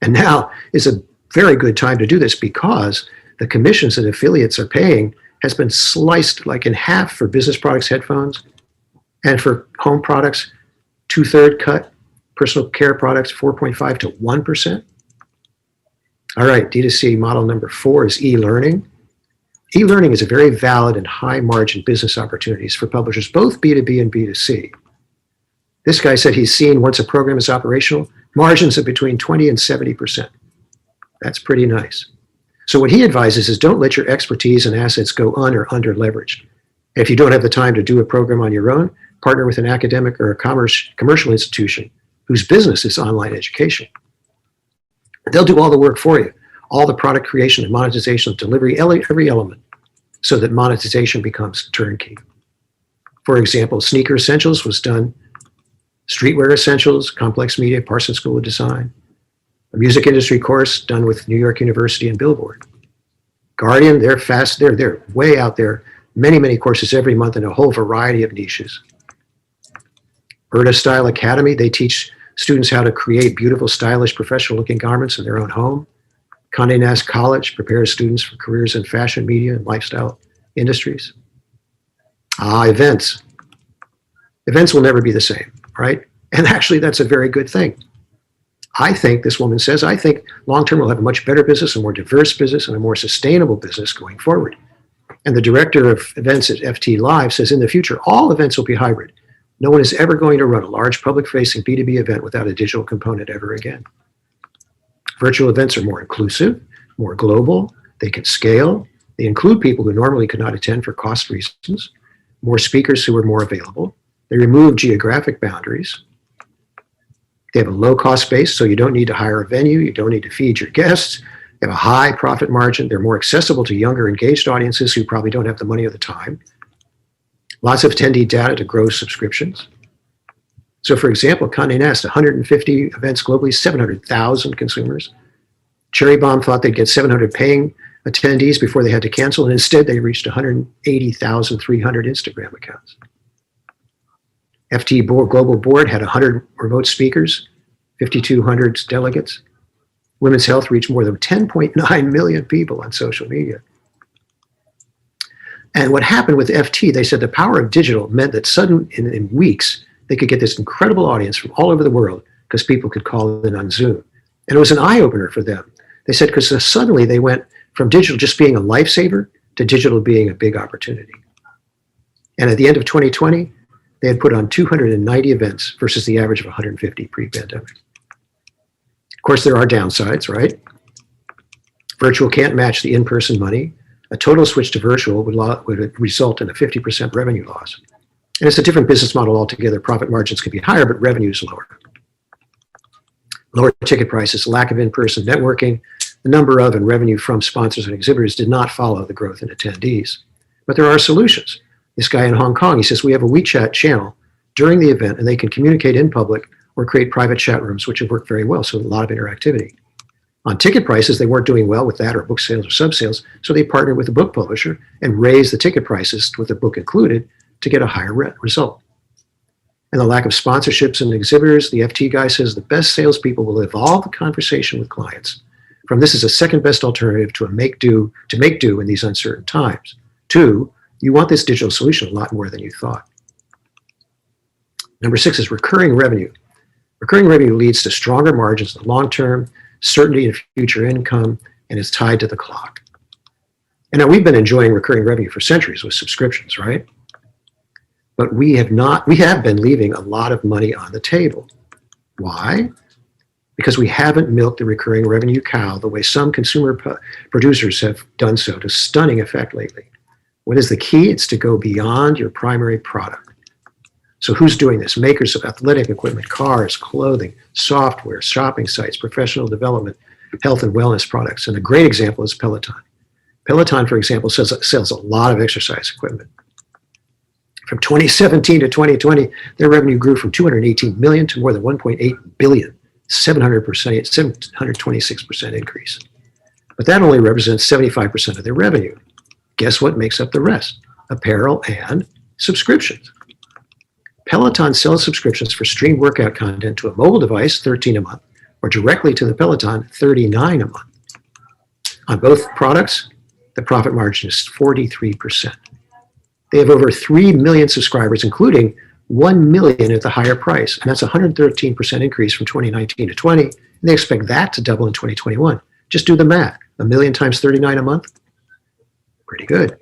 And now is a very good time to do this because the commissions that affiliates are paying has been sliced like in half for business products, headphones, and for home products, 2/3 cut, personal care products, 4.5 to 1%. All right, D2C model number 4 is e-learning. E-learning is a very valid and high margin business opportunities for publishers, both B2B and B2C. This guy said he's seen once a program is operational, margins of between 20 and 70%. That's pretty nice. So what he advises is don't let your expertise and assets go on or under leveraged. If you don't have the time to do a program on your own, partner with an academic or a commercial institution whose business is online education. They'll do all the work for you, all the product creation and monetization, delivery, every element, so that monetization becomes turnkey. For example, Sneaker Essentials was done, Streetwear Essentials, Complex Media, Parsons School of Design, a music industry course done with New York University and Billboard. Guardian, they're fast, they're way out there, many courses every month in a whole variety of niches. Berta Style Academy, they teach students how to create beautiful, stylish, professional-looking garments in their own home. Condé Nast College prepares students for careers in fashion, media, and lifestyle industries. Events. Events will never be the same, right? And actually, that's a very good thing. I think, this woman says, I think long-term we'll have a much better business, a more diverse business, and a more sustainable business going forward. And the director of events at FT Live says, in the future, all events will be hybrid. No one is ever going to run a large public-facing B2B event without a digital component ever again. Virtual events are more inclusive, more global, they can scale, they include people who normally could not attend for cost reasons, more speakers who are more available, they remove geographic boundaries, they have a low-cost base, so you don't need to hire a venue, you don't need to feed your guests, they have a high profit margin, they're more accessible to younger, engaged audiences who probably don't have the money or the time. Lots of attendee data to grow subscriptions. So for example, Condé Nast, 150 events globally, 700,000 consumers. Cherry Bomb thought they'd get 700 paying attendees before they had to cancel, and instead they reached 180,300 Instagram accounts. FT Global Board had 100 remote speakers, 5,200 delegates. Women's Health reached more than 10.9 million people on social media. And what happened with FT, they said the power of digital meant that in weeks, they could get this incredible audience from all over the world because people could call in on Zoom. And it was an eye-opener for them. They said because suddenly they went from digital just being a lifesaver to digital being a big opportunity. And at the end of 2020, they had put on 290 events versus the average of 150 pre-pandemic. Of course, there are downsides, right? Virtual can't match the in-person money. A total switch to virtual would result in a 50% revenue loss. And it's a different business model altogether. Profit margins could be higher, but revenues lower. Lower ticket prices, lack of in-person networking, the number of and revenue from sponsors and exhibitors did not follow the growth in attendees. But there are solutions. This guy in Hong Kong, he says, we have a WeChat channel during the event, and they can communicate in public or create private chat rooms, which have worked very well, so a lot of interactivity. On ticket prices, they weren't doing well with that or book sales or sub-sales, so they partnered with a book publisher and raised the ticket prices with the book included to get a higher result. And the lack of sponsorships and exhibitors, the FT guy says the best salespeople will evolve the conversation with clients from this is a second best alternative to make do in these uncertain times. 2, you want this digital solution a lot more than you thought. Number 6 is recurring revenue. Recurring revenue leads to stronger margins in the long term, certainty of future income, and is tied to the clock. And now we've been enjoying recurring revenue for centuries with subscriptions, right? But we have been leaving a lot of money on the table. Why? Because we haven't milked the recurring revenue cow the way some consumer producers have done so to stunning effect lately. What is the key? It's to go beyond your primary product. So who's doing this? Makers of athletic equipment, cars, clothing, software, shopping sites, professional development, health and wellness products. And a great example is Peloton. Peloton, for example, sells a lot of exercise equipment. From 2017 to 2020, their revenue grew from 218 million to more than 1.8 billion, 726% increase. But that only represents 75% of their revenue. Guess what makes up the rest? Apparel and subscriptions. Peloton sells subscriptions for streamed workout content to a mobile device, $13 a month, or directly to the Peloton, $39 a month. On both products, the profit margin is 43%. They have over 3 million subscribers, including 1 million at the higher price, and that's a 113% increase from 2019 to 20, and they expect that to double in 2021. Just do the math. 1 million times 39 a month? Pretty good.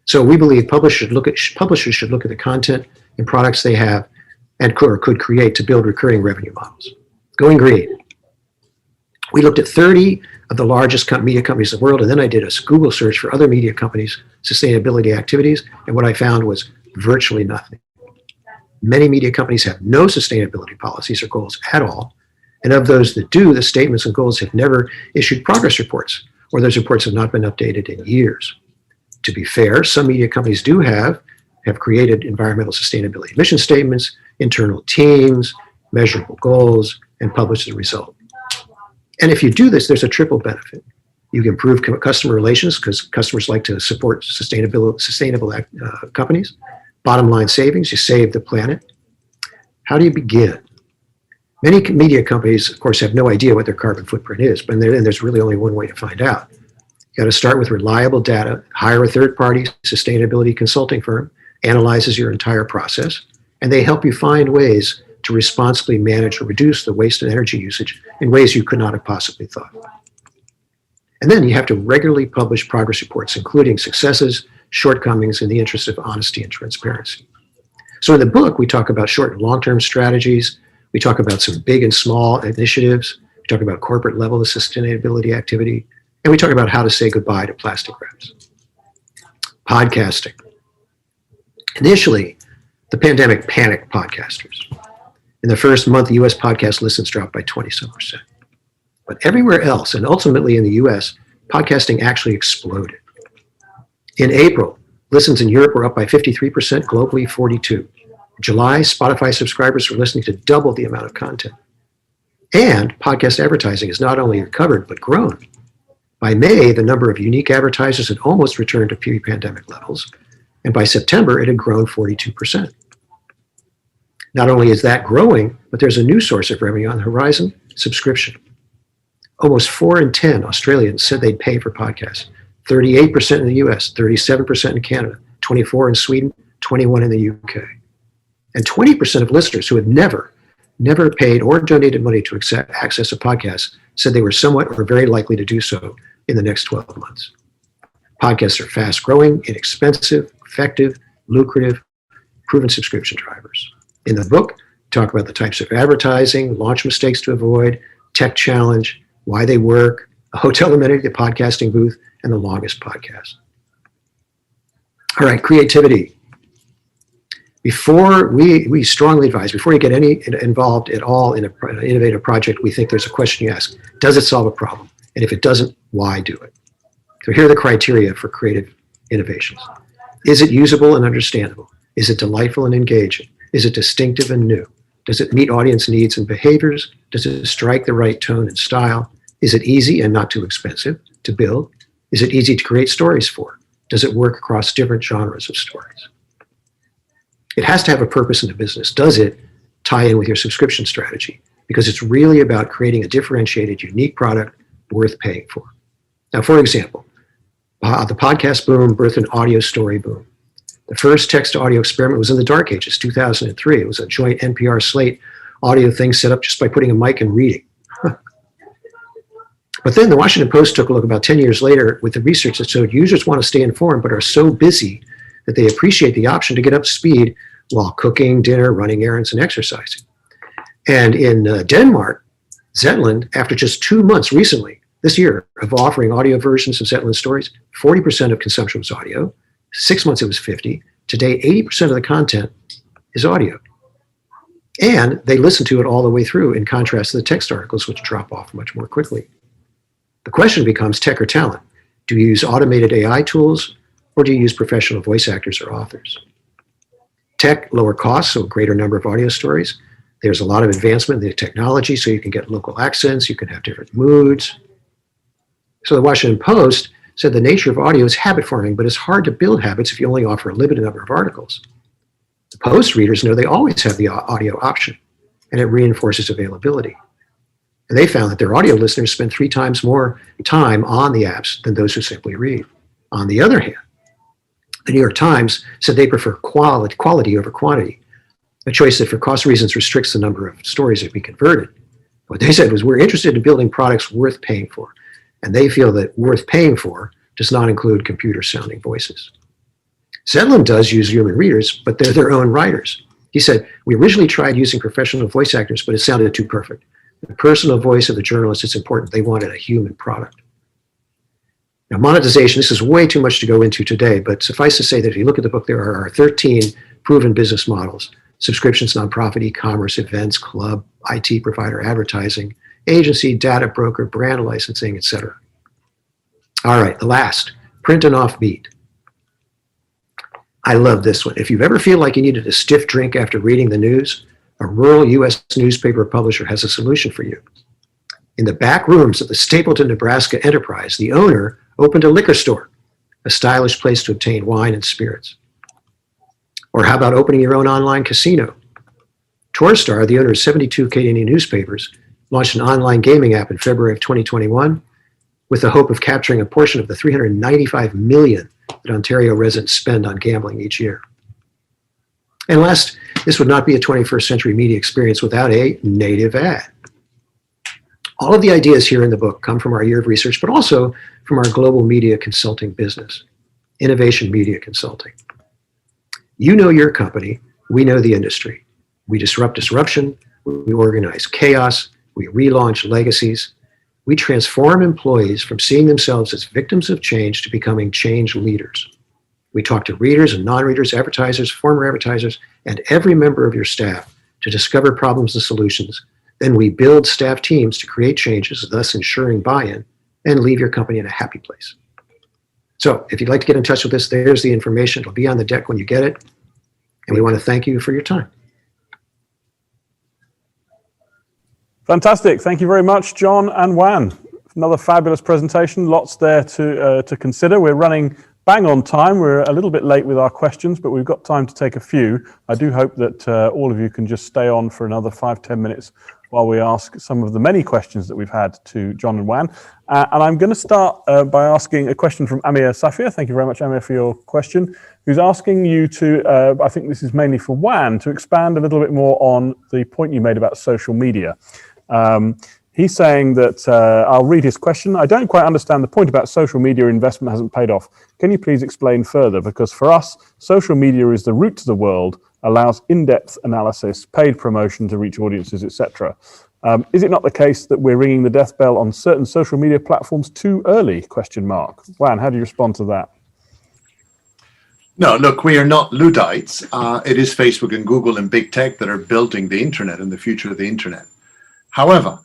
So we believe publishers should look at the content and products they have and could create to build recurring revenue models. Going green. We looked at 30 of the largest media companies in the world, and then I did a Google search for other media companies' sustainability activities, and what I found was virtually nothing. Many media companies have no sustainability policies or goals at all, and of those that do, the statements and goals have never issued progress reports, or those reports have not been updated in years. To be fair, some media companies do have created environmental sustainability mission statements, internal teams, measurable goals, and published the result. And if you do this, there's a triple benefit. You can improve customer relations because customers like to support sustainable companies. Bottom line savings, you save the planet. How do you begin? Many media companies, of course, have no idea what their carbon footprint is, but then there's really only one way to find out. You got to start with reliable data, hire a third-party sustainability consulting firm, analyzes your entire process, and they help you find ways to responsibly manage or reduce the waste and energy usage in ways you could not have possibly thought. And then you have to regularly publish progress reports, including successes, shortcomings, in the interest of honesty and transparency. So in the book, we talk about short and long-term strategies. We talk about some big and small initiatives. We talk about corporate level of sustainability activity. And we talk about how to say goodbye to plastic wraps. Podcasting. Initially, the pandemic panicked podcasters. In the first month, US podcast listens dropped by 27%. But everywhere else, and ultimately in the US, podcasting actually exploded. In April, listens in Europe were up by 53%, globally 42%. In July, Spotify subscribers were listening to double the amount of content. And podcast advertising has not only recovered, but grown. By May, the number of unique advertisers had almost returned to pre-pandemic levels. And by September, it had grown 42%. Not only is that growing, but there's a new source of revenue on the horizon, subscription. Almost 4 in 10 Australians said they'd pay for podcasts. 38% in the US, 37% in Canada, 24% in Sweden, 21% in the UK. And 20% of listeners who had never paid or donated money to access a podcast said they were somewhat or very likely to do so in the next 12 months. Podcasts are fast growing, inexpensive, effective, lucrative, proven subscription drivers. In the book, talk about the types of advertising, launch mistakes to avoid, tech challenge, why they work, a hotel amenity, the podcasting booth, and the longest podcast. All right, creativity. Before we strongly advise, before you get involved at all in an innovative project, we think there's a question you ask. Does it solve a problem? And if it doesn't, why do it? So here are the criteria for creative innovations. Is it usable and understandable? Is it delightful and engaging? Is it distinctive and new? Does it meet audience needs and behaviors? Does it strike the right tone and style? Is it easy and not too expensive to build? Is it easy to create stories for? Does it work across different genres of stories? It has to have a purpose in the business. Does it tie in with your subscription strategy? Because it's really about creating a differentiated, unique product worth paying for. Now, for example, the podcast boom birthed an audio story boom. The first text-to-audio experiment was in the dark ages, 2003. It was a joint NPR Slate audio thing set up just by putting a mic and reading. But then the Washington Post took a look about 10 years later with the research that showed users want to stay informed but are so busy that they appreciate the option to get up to speed while cooking dinner, running errands, and exercising. And in Denmark, Zetland, after just 2 months recently, this year, of offering audio versions of Zetland stories, 40% of consumption was audio. 6 months it was 50%. Today, 80% of the content is audio. And they listen to it all the way through, in contrast to the text articles, which drop off much more quickly. The question becomes tech or talent. Do you use automated AI tools, or do you use professional voice actors or authors? Tech, lower costs, so a greater number of audio stories. There's a lot of advancement in the technology, so you can get local accents, you can have different moods. So the Washington Post said the nature of audio is habit forming, but it's hard to build habits if you only offer a limited number of articles. The Post readers know they always have the audio option, and it reinforces availability. And they found that their audio listeners spend 3 times more time on the apps than those who simply read. On the other hand, the New York Times said they prefer quality over quantity, a choice that for cost reasons restricts the number of stories that be converted. What they said was, we're interested in building products worth paying for. And they feel that worth paying for does not include computer-sounding voices. Zetland does use human readers, but they're their own writers. He said, we originally tried using professional voice actors, but it sounded too perfect. The personal voice of the journalist is important. They wanted a human product. Now, monetization, this is way too much to go into today, but suffice to say that if you look at the book, there are 13 proven business models: subscriptions, nonprofit, e-commerce, events, club, IT provider, advertising, agency, data broker, brand licensing, etc. All right, the last, print and offbeat. I love this one. If you ever feel like you needed a stiff drink after reading the news, a rural U.S. newspaper publisher has a solution for you. In the back rooms of the Stapleton, Nebraska enterprise, the owner opened a liquor store, a stylish place to obtain wine and spirits. Or how about opening your own online casino? Torstar, the owner of 72 Canadian newspapers, launched an online gaming app in February of 2021 with the hope of capturing a portion of the $395 million that Ontario residents spend on gambling each year. And last, this would not be a 21st century media experience without a native ad. All of the ideas here in the book come from our year of research, but also from our global media consulting business, Innovation Media Consulting. You know your company, we know the industry. We disrupt disruption, we organize chaos, we relaunch legacies. We transform employees from seeing themselves as victims of change to becoming change leaders. We talk to readers and non-readers, advertisers, former advertisers, and every member of your staff to discover problems and solutions. Then we build staff teams to create changes, thus ensuring buy-in, and leave your company in a happy place. So if you'd like to get in touch with us, there's the information. It'll be on the deck when you get it. And we want to thank you for your time. Fantastic. Thank you very much, John and Juan. Another fabulous presentation. Lots there to consider. We're running bang on time. We're a little bit late with our questions, but we've got time to take a few. I do hope that all of you can just stay on for another 5-10 minutes while we ask some of the many questions that we've had to John and Juan. And I'm going to start by asking a question from Amir Safir. Thank you very much, Amir, for your question, who's asking you to, I think this is mainly for Juan, to expand a little bit more on the point you made about social media. He's saying that, I'll read his question. I don't quite understand the point about social media investment hasn't paid off. Can you please explain further? Because for us, social media is the route to the world, allows in-depth analysis, paid promotion to reach audiences, etc. Is it not the case that we're ringing the death bell on certain social media platforms too early? ? Juan, how do you respond to that? No, look, we are not Luddites. It is Facebook and Google and big tech that are building the internet and the future of the internet. However,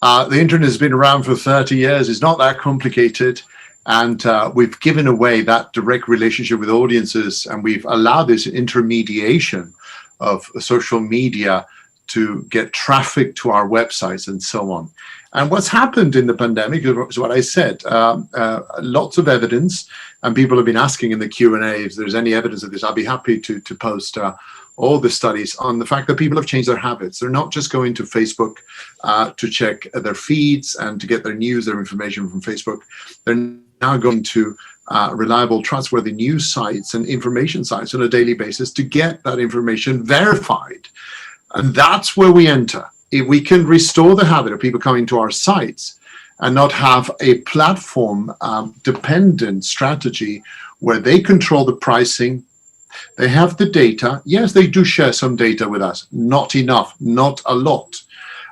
the internet has been around for 30 years. It's not that complicated. And we've given away that direct relationship with audiences, and we've allowed this intermediation of social media to get traffic to our websites and so on. And what's happened in the pandemic is what I said, lots of evidence, and people have been asking in the Q&A if there's any evidence of this. I'll be happy to post all the studies on the fact that people have changed their habits. They're not just going to Facebook to check their feeds and to get their news, their information from Facebook. They're now going to reliable, trustworthy news sites and information sites on a daily basis to get that information verified. And that's where we enter. If we can restore the habit of people coming to our sites and not have a platform dependent strategy where they control the pricing, they have the data. Yes, they do share some data with us, not enough, not a lot.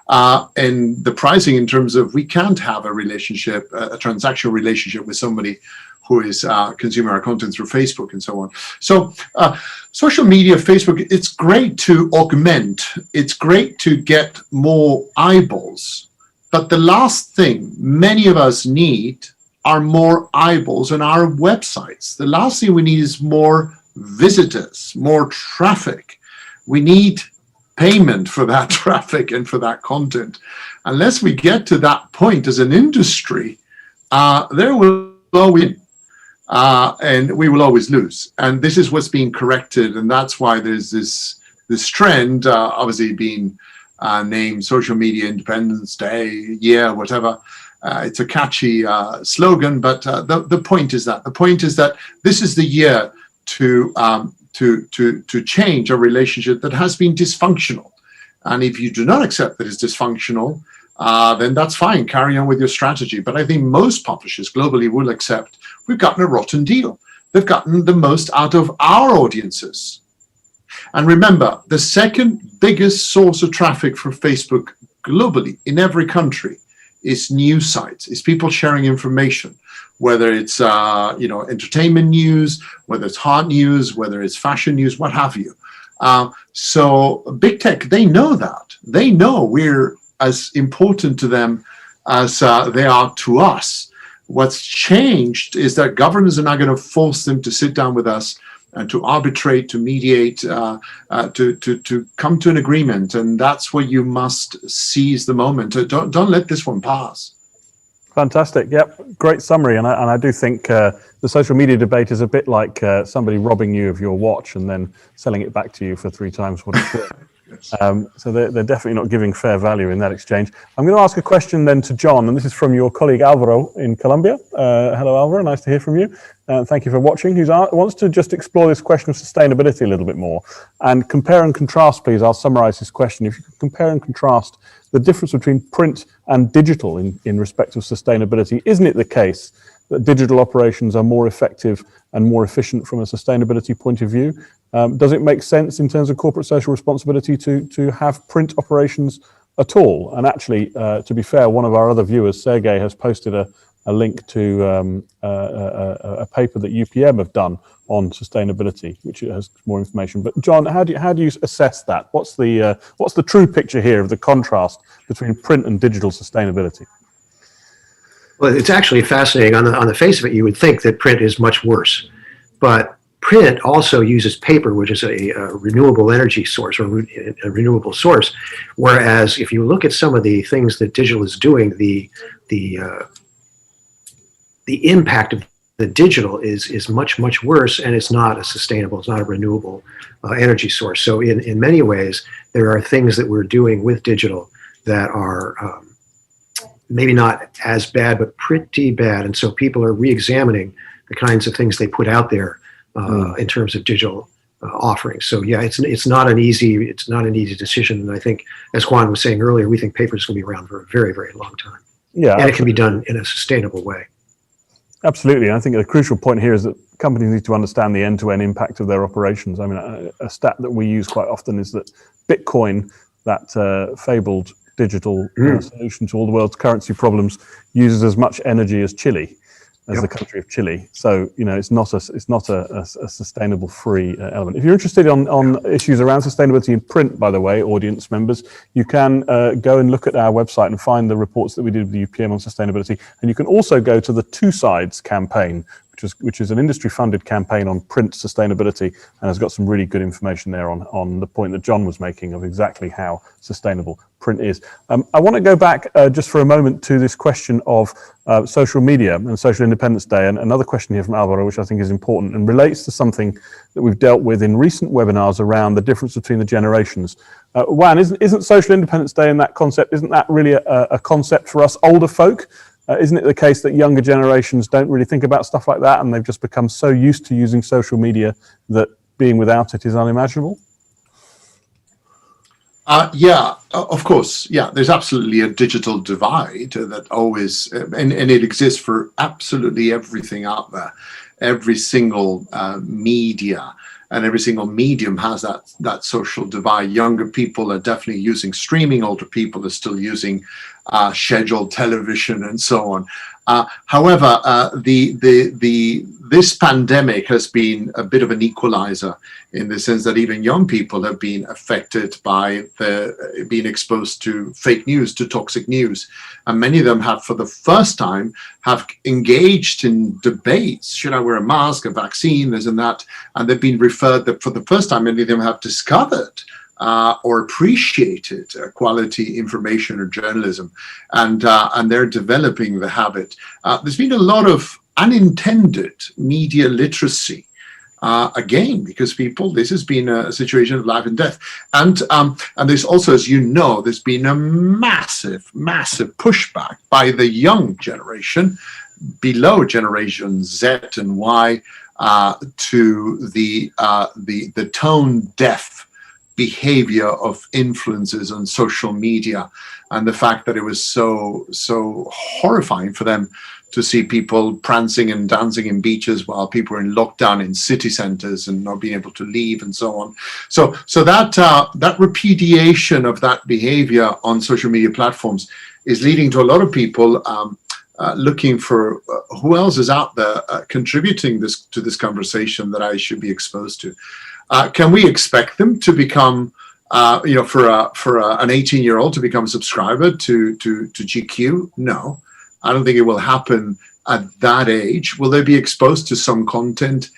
And the pricing in terms of we can't have a relationship, a transactional relationship with somebody who is consuming our content through Facebook and so on. So social media, Facebook, it's great to augment. It's great to get more eyeballs. But the last thing many of us need are more eyeballs on our websites. The last thing we need is more visitors, more traffic. We need payment for that traffic and for that content. Unless we get to that point as an industry, there will go in. and we will always lose. And this is what's being corrected, and that's why there's this trend, obviously being named Social Media Independence Day, year, whatever. It's a catchy slogan, but the point is that this is the year to change a relationship that has been dysfunctional. And if you do not accept that it's dysfunctional, then that's fine, carry on with your strategy. But I think most publishers globally will accept we've gotten a rotten deal. They've gotten the most out of our audiences. And remember, the second biggest source of traffic for Facebook globally in every country is news sites, is people sharing information, whether it's entertainment news, whether it's hard news, whether it's fashion news, what have you. So big tech, they know that. They know we're as important to them as they are to us. What's changed is that governments are now going to force them to sit down with us and to arbitrate, to mediate, to come to an agreement. And that's where you must seize the moment. Don't let this one pass. Fantastic. Yep. Great summary. And I do think the social media debate is a bit like somebody robbing you of your watch and then selling it back to you for 3 times what it's worth. So they're definitely not giving fair value in that exchange. I'm going to ask a question then to John, and this is from your colleague Alvaro in Colombia. Hello, Alvaro. Nice to hear from you. Thank you for watching. Who wants to just explore this question of sustainability a little bit more and compare and contrast, please. I'll summarize this question. If you could compare and contrast the difference between print and digital in respect of sustainability, isn't it the case that digital operations are more effective and more efficient from a sustainability point of view? Does it make sense in terms of corporate social responsibility to have print operations at all? And actually, to be fair, one of our other viewers, Sergey, has posted a link to a paper that UPM have done on sustainability, which has more information. But John, how do you assess that? What's the true picture here of the contrast between print and digital sustainability? Well, it's actually fascinating. On the face of it, you would think that print is much worse, but print also uses paper, which is a renewable energy source or a renewable source. Whereas if you look at some of the things that digital is doing, the impact of the digital is much, much worse, and it's not it's not a renewable energy source. So in many ways, there are things that we're doing with digital that are maybe not as bad, but pretty bad. And so people are re-examining the kinds of things they put out there in terms of digital offerings. So yeah, it's not an easy decision. And I think, as Juan was saying earlier, we think paper is going to be around for a very, very long time. Yeah, and it can be done in a sustainable way. Absolutely. And I think the crucial point here is that companies need to understand the end-to-end impact of their operations. I mean, a stat that we use quite often is that Bitcoin, that fabled digital solution to all the world's currency problems, uses as much energy as Chile, as the country of Chile. So, it's not a sustainable free element. If you're interested on issues around sustainability in print, by the way, audience members, you can go and look at our website and find the reports that we did with the UPM on sustainability. And you can also go to the Two Sides campaign, which is an industry-funded campaign on print sustainability, and has got some really good information there on the point that John was making of exactly how sustainable print is. I want to go back just for a moment to this question of social media and Social Independence Day, and another question here from Alvaro, which I think is important and relates to something that we've dealt with in recent webinars around the difference between the generations. Juan, isn't Social Independence Day in that concept, isn't that really a concept for us older folk? Isn't it the case that younger generations don't really think about stuff like that, and they've just become so used to using social media that being without it is unimaginable? Yeah, of course. Yeah, there's absolutely a digital divide that always, and it exists for absolutely everything out there. Every single media and every single medium has that social divide. Younger people are definitely using streaming. Older people are still using scheduled television and so on. However, this pandemic has been a bit of an equalizer in the sense that even young people have been affected by being exposed to fake news, to toxic news. And many of them have, for the first time, have engaged in debates. Should I wear a mask, a vaccine, this and that? And they've been referred that for the first time, many of them have discovered or appreciated quality information or journalism, and they're developing the habit. There's been a lot of unintended media literacy. Again, because this has been a situation of life and death. And there's also, as you know, there's been a massive pushback by the young generation, below generation Z and Y, to the tone-deaf behavior of influencers on social media, and the fact that it was so horrifying for them to see people prancing and dancing in beaches while people are in lockdown in city centers and not being able to leave and so on. So that repudiation of that behavior on social media platforms is leading to a lot of people looking for who else is out there contributing to this conversation that I should be exposed to. Can we expect them to become, for an 18-year-old to become a subscriber to GQ? No. I don't think it will happen at that age. Will they be exposed to some content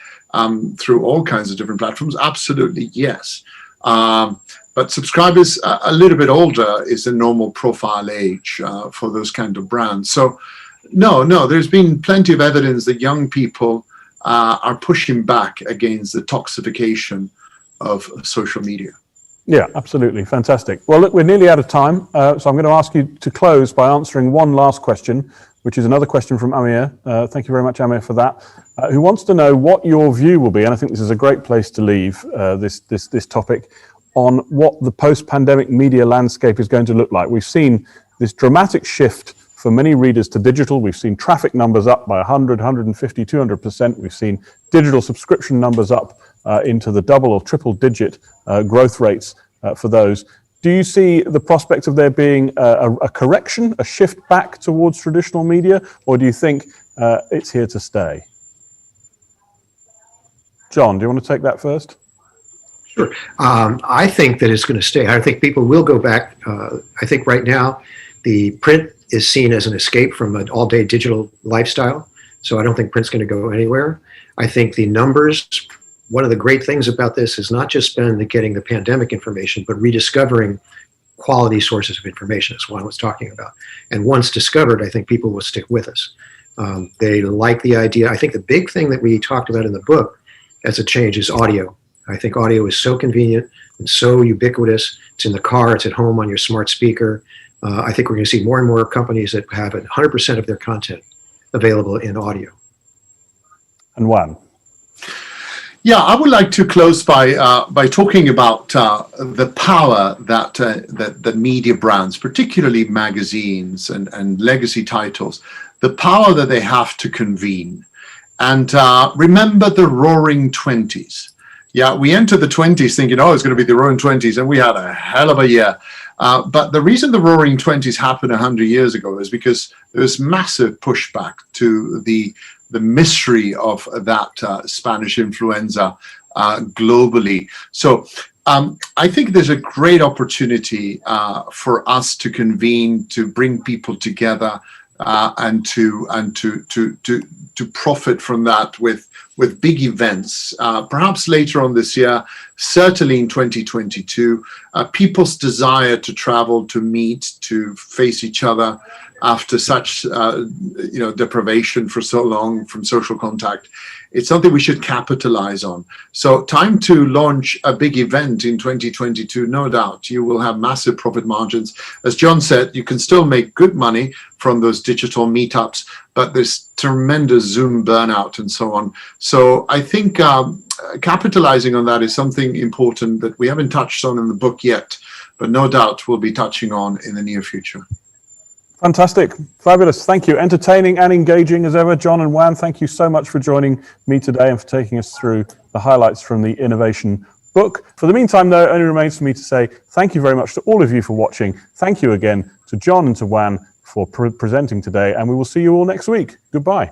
through all kinds of different platforms? Absolutely, yes. But subscribers a little bit older is the normal profile age for those kind of brands. So no, there's been plenty of evidence that young people are pushing back against the toxification of social media. Yeah, absolutely. Fantastic. Well, look, we're nearly out of time. So I'm going to ask you to close by answering one last question, which is another question from Amir. Thank you very much, Amir, for that. Who wants to know what your view will be, and I think this is a great place to leave this topic, on what the post-pandemic media landscape is going to look like. We've seen this dramatic shift for many readers to digital. We've seen traffic numbers up by 100, 150, 200%. We've seen digital subscription numbers up into the double or triple digit growth rates for those. Do you see the prospect of there being a correction, a shift back towards traditional media, or do you think it's here to stay? John, do you want to take that first? Sure. I think that it's going to stay. I think people will go back. I think right now the print is seen as an escape from an all-day digital lifestyle. So I don't think print's going to go anywhere. I think the numbers, one of the great things about this is not just been getting the pandemic information, but rediscovering quality sources of information, as Juan was talking about. And once discovered, I think people will stick with us. They like the idea. I think the big thing that we talked about in the book as a change is audio. I think audio is so convenient and so ubiquitous. It's in the car, it's at home on your smart speaker. I think we're going to see more and more companies that have 100% of their content available in audio. And Juan? Yeah, I would like to close by talking about the power that media brands, particularly magazines and legacy titles, the power that they have to convene. And remember the Roaring 20s. Yeah, we entered the 20s thinking, oh, it's going to be the Roaring 20s, and we had a hell of a year. But the reason the Roaring 20s happened 100 years ago is because there was massive pushback to the mystery of that Spanish influenza globally. So I think there's a great opportunity for us to convene, to bring people together, and to profit from that with big events, perhaps later on this year, certainly in 2022. People's desire to travel, to meet, to face each other after such deprivation for so long from social contact, it's something we should capitalize on. So time to launch a big event in 2022, no doubt. You will have massive profit margins. As John said, you can still make good money from those digital meetups, but there's tremendous Zoom burnout and so on. So I think capitalizing on that is something important that we haven't touched on in the book yet, but no doubt we'll be touching on in the near future. Fantastic. Fabulous. Thank you. Entertaining and engaging as ever. John and Juan, thank you so much for joining me today and for taking us through the highlights from the Innovation book. For the meantime, though, it only remains for me to say thank you very much to all of you for watching. Thank you again to John and to Juan for presenting today, and we will see you all next week. Goodbye.